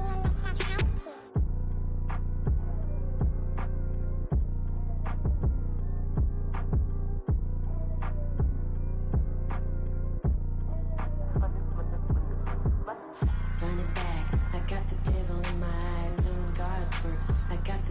Run it back, I got the devil in my eye, doing guard work. I got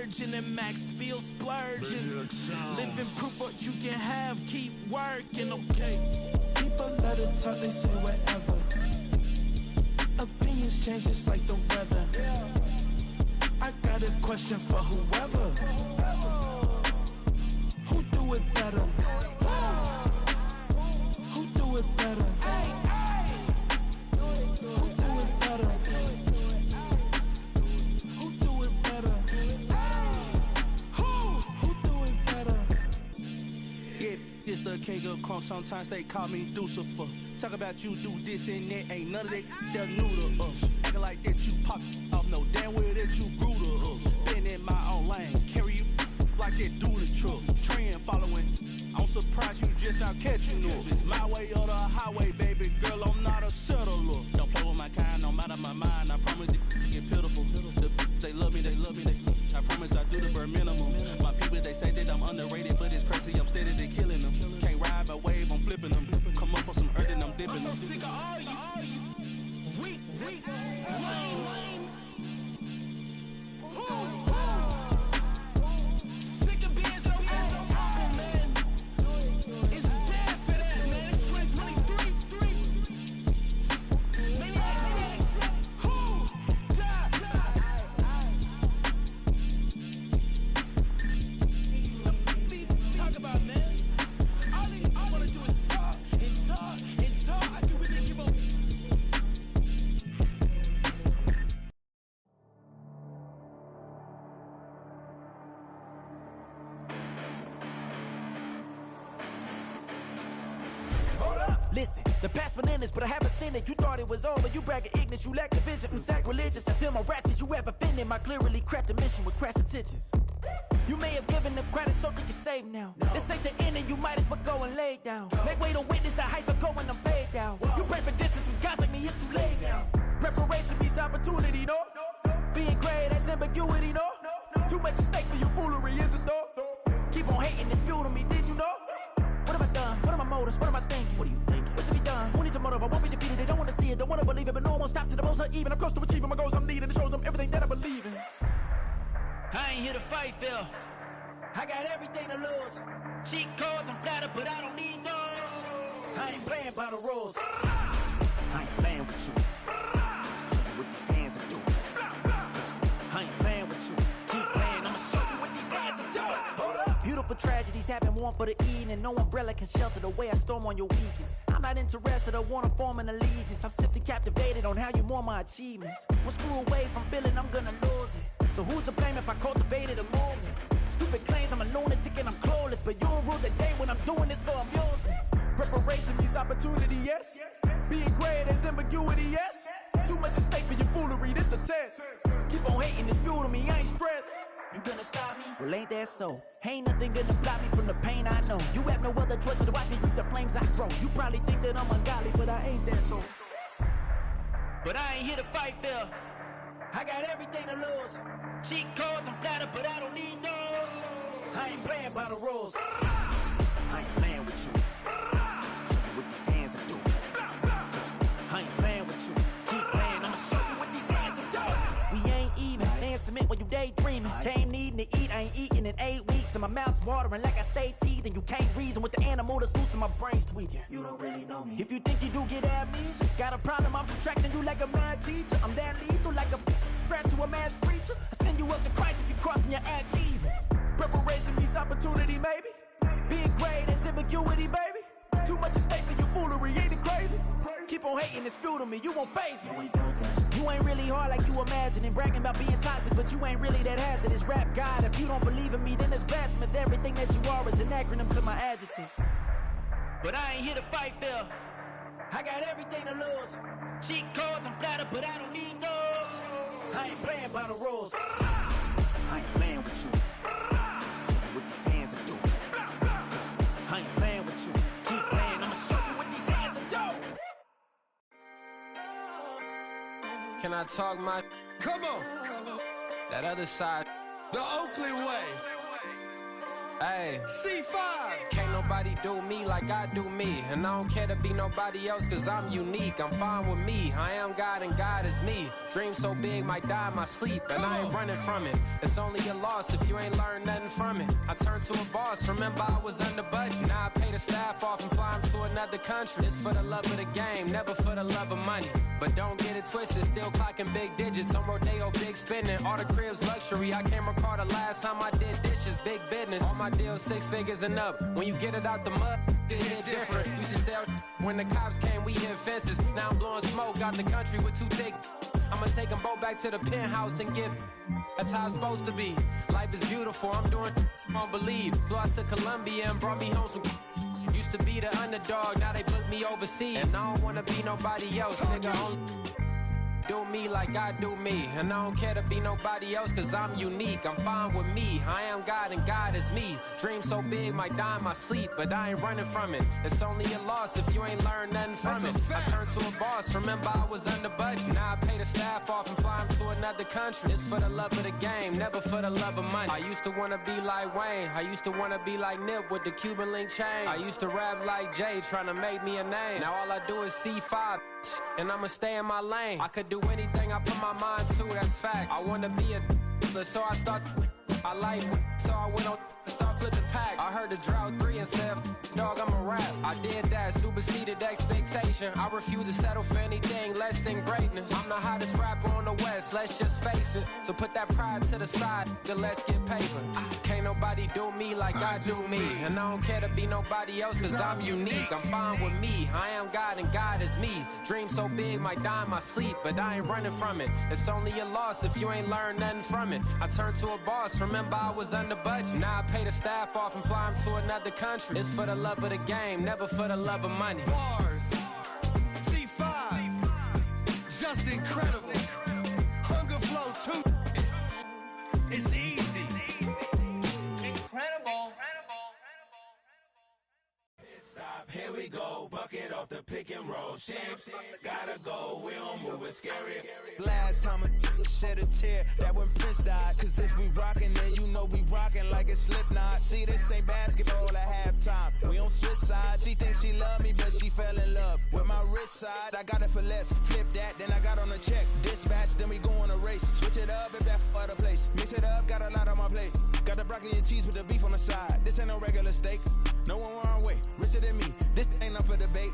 virgin and Max feel splurging. Living proof what you can have, keep working, okay? People let it talk, they say whatever. Opinions change just like the weather. I got a question for whoever. Who do it better? Who do it better? Who do it better? Who do it better? Who do it better? Yeah, this the king of crunk. Sometimes they call me Lucifer. Talk about you do this and that. Ain't none of that they're new to us. Acting like that you pop off. No damn well that you grew to us. Been in my own lane. Carry you like that do the truck. Trend following. I'm surprised you just not catching up. It's my way or the highway, baby girl. I'm not a settler. Don't play with my kind, no matter my mind. I promise it get pitiful. They love me, they love me, I promise I do the bare minimum. My people, they say that I'm underrated, but it's crazy, I'm steady, they killing them. Can't ride my wave, I'm flipping them. Come up for some earth and I'm dipping them. I'm so sick of all you weak, lame. Sick of being so humble, man. It's dead for that, man. It's 2023. Maniacs. Who? Die. Talk about, man. All I wanna do is talk and talk and talk. I can really give up. Listen, the past bananas, but I haven't seen it. You thought it was over, you bragging ignorance, you lack the vision. I'm sacrilegious, I feel my ratchets, you have offended my clearly crafted mission with crass intentions. You may have given them credit so they can save now. This ain't the end and you might as well go and lay down. Make way to witness the heights are going, I'm paid down. You pray for distance with guys like me, it's too late now. Preparation means opportunity, no? Being great has ambiguity, no? Too much at stake for your foolery, is it though? Keep on hating, it's fuel to me, did you know? What have I done? What are my motives? What am I thinking? What are you thinking? What's to be done? Who needs a motive? I won't be defeated. They don't want to see it, don't want to believe it, but no one won't stop to the most even. I'm close to achieving my goals I'm needing to show them everything that I believe in. I ain't here to fight, Phil. I got everything to lose. Cheat codes and flatter, but I don't need those. I ain't playing by the rules. I ain't playing with you. Show you what these hands are doing. I ain't playing with you. Keep playing, I'ma show you what these hands are doing. Hold up. Beautiful tragedies happen, one for the evening. No umbrella can shelter the way I storm on your weekends. I'm not interested, I wanna form an allegiance. I'm simply captivated on how you more my achievements. One screw away from feeling I'm gonna lose it. So who's to blame if I cultivated a movement? Stupid claims I'm a lunatic and I'm clueless, but you'll rule the day when I'm doing this for amusement. Preparation means opportunity, yes. Being great is ambiguity, yes. Too much at stake for your foolery, this a test. Keep on hating, it's fuel to me, I ain't stressed. You gonna stop me? Well, ain't that so? Ain't nothing gonna block me from the pain I know. You have no other choice but to watch me reap the flames I grow. You probably think that I'm ungodly, but I ain't that though. But I ain't here to fight, Phil. I got everything to lose. Cheat codes and flatter, but I don't need those. I ain't playing by the rules. I ain't playing with you. Show you what these hands are doing. I ain't playing with you. Keep playing, I'ma show you what these hands are doing. We ain't even. Laying cement when you daydreaming. Came needing to eat, I ain't eating in 8 weeks. And my mouth's watering like I stay teething. You can't reason with the animal that's loose and my brain's tweaking. You don't really know me. If you think you do get amnesia, got a problem, I'm subtracting you like a mad teacher. I'm that lethal like a threat to a mass preacher. I send you up to Christ if you crossing your act even. Preparation means opportunity, maybe. Being great is ambiguity, baby. Too much at stake for your foolery, ain't it crazy? Keep on hating, it's fuel to me, you won't faze me. You ain't really hard like you imagining. Bragging about being toxic, but you ain't really that hazardous. Rap God, if you don't believe in me, then it's blasphemous. Everything that you are is an acronym to my adjectives. But I ain't here to fight, Phil. I got everything to lose. Cheat codes and flatter, but I don't need those. I ain't playing by the rules. I ain't playing with you. Show you what these hands are doing. I ain't playing with you. Keep playing, I'ma show you what these hands are doing. Can I talk my? Come on. That other side. The Oakley way. Hey, C5. Can't nobody do me like I do me. And I don't care to be nobody else, cause I'm unique. I'm fine with me. I am God and God is me. Dream so big, might die in my sleep. And I ain't running from it. It's only a loss if you ain't learned nothing from it. I turned to a boss, remember I was under budget. Now I pay the staff off and fly them to another country. It's for the love of the game, never for the love of money. But don't get it twisted, still clocking big digits. On Rodeo, big spending. All the cribs luxury. I can't recall the last time I did dishes, big business. All my deals 6 figures and up. When you get it out the mud, it hit different. Used to sell when the cops came, we hit fences. Now I'm blowing smoke out the country with 2 thick. I'ma take them both back to the penthouse and get. That's how it's supposed to be. Life is beautiful, I'm doing I don't believe. Flew out to Colombia and brought me home some. Used to be the underdog, now they book me overseas. And I don't wanna be nobody else, nigga. Do me like I do me. And I don't care to be nobody else, cause I'm unique. I'm fine with me. I am God and God is me. Dream so big, might die in my sleep, but I ain't running from it. It's only a loss if you ain't learned nothing from it. I turned to a boss, remember I was under budget. Now I pay the staff off and fly them to another country. It's for the love of the game, never for the love of money. I used to wanna be like Wayne. I used to wanna be like Nip with the Cuban link chain. I used to rap like Jay, trying to make me a name. Now all I do is C5, and I'ma stay in my lane. I could do anything I put my mind to, that's facts. I wanna be a so I start. I like so I went on and start flipping packs. I heard the drought 3 and said, dog, I'm a rap. I did that, superseded expectation. I refuse to settle for anything less than greatness. I'm the hottest rapper on the West, let's just face it. So put that pride to the side, then let's get paper. Can't nobody do me like I do me. And I don't care to be nobody else, cause I'm unique. I'm fine with me. I am God and God is me. Dream so big, might die in my sleep, but I ain't running from it. It's only a loss if you ain't learned nothing from it. I turned to a boss, remember I was under budget. Now I pay the staff off and fly them to another country. It's for the love of the game, never for the love of money. Bars. C5. Just incredible. Hunger flow 2. It's easy. Incredible. Stop, here we go, bucket off the pick and roll. Shit, gotta go, we don't move it scary. Last time a shed a tear, that when Prince died. Cause if we rockin', then you know we rockin' like a Slipknot. See, this ain't basketball at halftime, we on switch sides. She thinks she love me, but she fell in love with my rich side. I got it for less, flip that, then I got on a check. Dispatch, then we go on a race. Switch it up if that other place. Mix it up, got a lot on my plate. Got the broccoli and cheese with the beef on the side. This ain't no regular steak, no one wrong way. Richer than me, this ain't up for debate.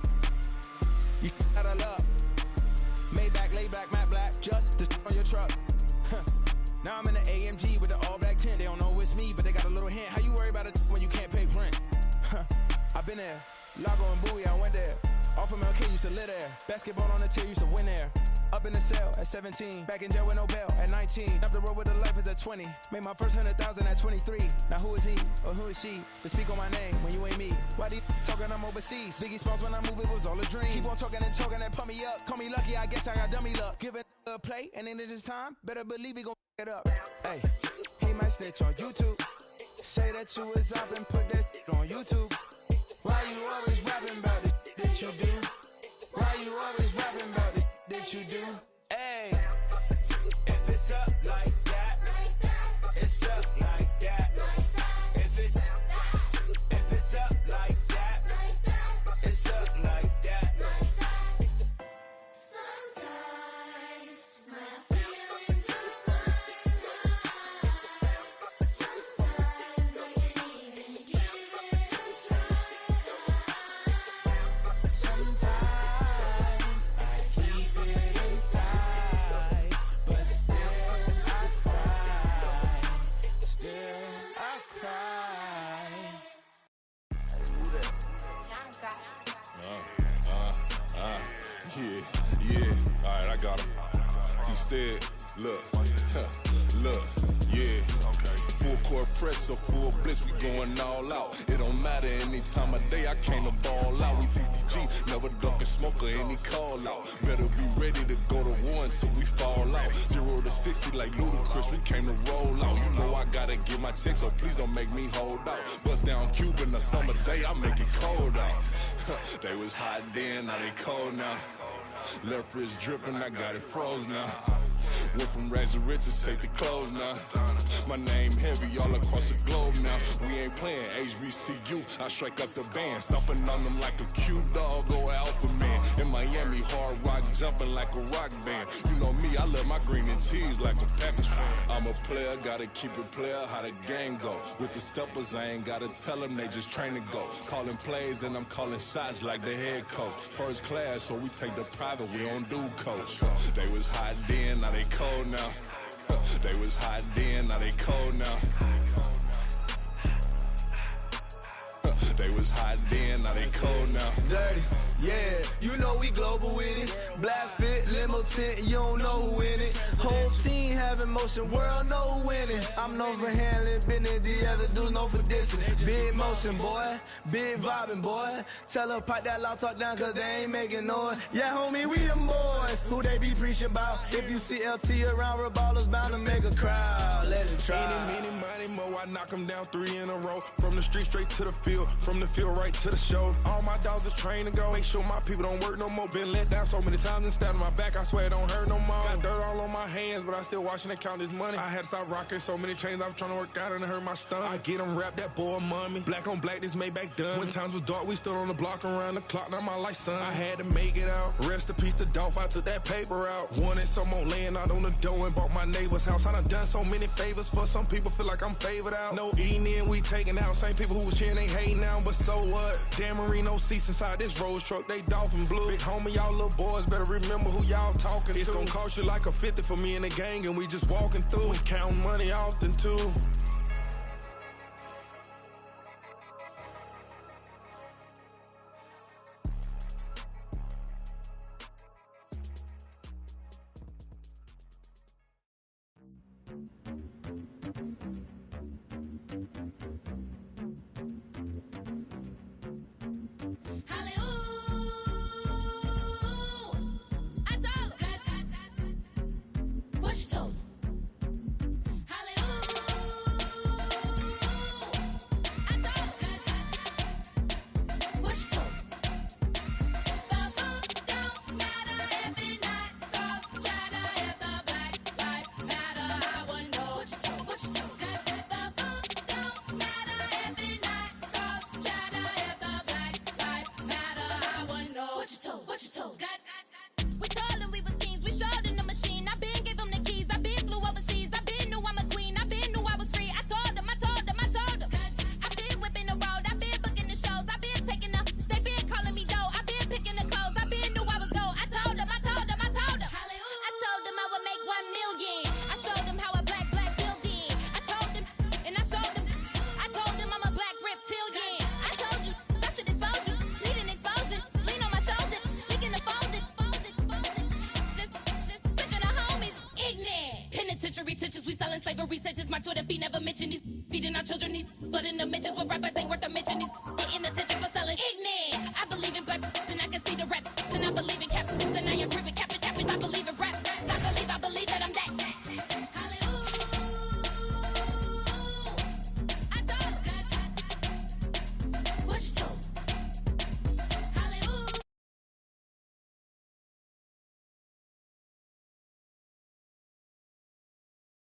You out of luck. Maybach, lay back, matte black, just the on your truck. Now I'm in the AMG with the all black tint. They don't know it's me, but they got a little hint. How you worry about it when you can't pay rent? I've been there, Lago and Bowie, I went there. Off of MLK, used to live there. Basketball on the tier, used to win there. Up in the cell at 17, back in jail with no bail at 19. Up the road with the life is at 20. Made my first 100,000 at 23. Now who is he or who is she to speak on my name when you ain't me? Why they talking I'm overseas? Biggie Smalls when I move, it was all a dream. Keep on talking and pump me up. Call me lucky, I guess I got dummy luck. Give it a play, and then it's time. Better believe he gon' it up. Hey, he might snitch on YouTube. Say that you was up and put that on YouTube. Why you always rapping about it that you do? Why you always rapping about it that you do? Hey, if it's up like that, it's stuck like that. If it's up like that, it's stuck like that. Sometimes my feelings are blind. Sometimes I can't even give it a try. Sometimes I keep it inside, but still I cry. Still I cry. Yeah. Alright, I got him. T-Stead, look, look, yeah. Full court press, so full blitz, we going all out. It don't matter any time of day, I came to ball out. We TCG, never duck a smoker, any call out. Better be ready to go to war until we fall out. 0 to 60 like Ludacris, we came to roll out. You know I gotta get my check, so please don't make me hold out. Bust down Cuban a summer day, I make it cold out. They was hot then, now they cold now. Left wrist dripping, I got it froze now. Went from rags to riches, take the clothes now. My name heavy all across the globe now. We ain't playing HBCU, I strike up the band. Stomping on them like a cute dog or alpha man. In Miami, hard rock jumping like a rock band. You know me, I love my green and cheese like a Packers fan. I'm a player, gotta keep it player, how the game go. With the steppers, I ain't gotta tell them, they just train to go. Calling plays and I'm calling shots like the head coach. First class, so we take the private, we don't do coach. They was hot then, now they cold now. They was hot then, now they cold now. They was hot then, now they cold now. Dirty, yeah, you know we global with it. Black fit, limo tint, you don't know who in it. Whole team having motion, world know who winning. I'm known for handling business, the other dudes known for dissing. Big motion, boy, big vibing, boy. Tell her pipe that loud talk down, cause they ain't making noise. Yeah, homie, we them boys, who they be preaching about. If you see LT around, Reballers bound to make a crowd. Let it try. Any, money, mo, I knock them down 3 in a row. From the street straight to the field, from the field right to the show. All my dogs are trained to go. Make sure my people don't work no more. Been let down so many times and stabbed in my back, I swear it don't hurt no more. Got dirt all on my hands, but I still watching and count this money. I had to stop rocking so many chains, I was trying to work out and it hurt my stomach. I get them wrapped, that boy mommy. Black on black, this Maybach done. When times was dark, we stood on the block around the clock, now my life son. I had to make it out. Rest in peace to Dolph, I took that paper out. Wanted some more laying out on the dough and bought my neighbor's house. I done so many favors for some people, feel like I'm favored out. No eating in, we taking out. Same people who was cheering, they hating now, but so what? Dan Marino seats inside this Rolls truck, they dolphin blue. Big homie, y'all little boys better remember who y'all talking to. It's gonna cost you like a 50 for me and the gang, and we just walking through and counting money often too. My Twitter feed never mention these feeding our children these, but in the mentions with rappers ain't worth a mention these getting attention for selling ignorant. I believe in black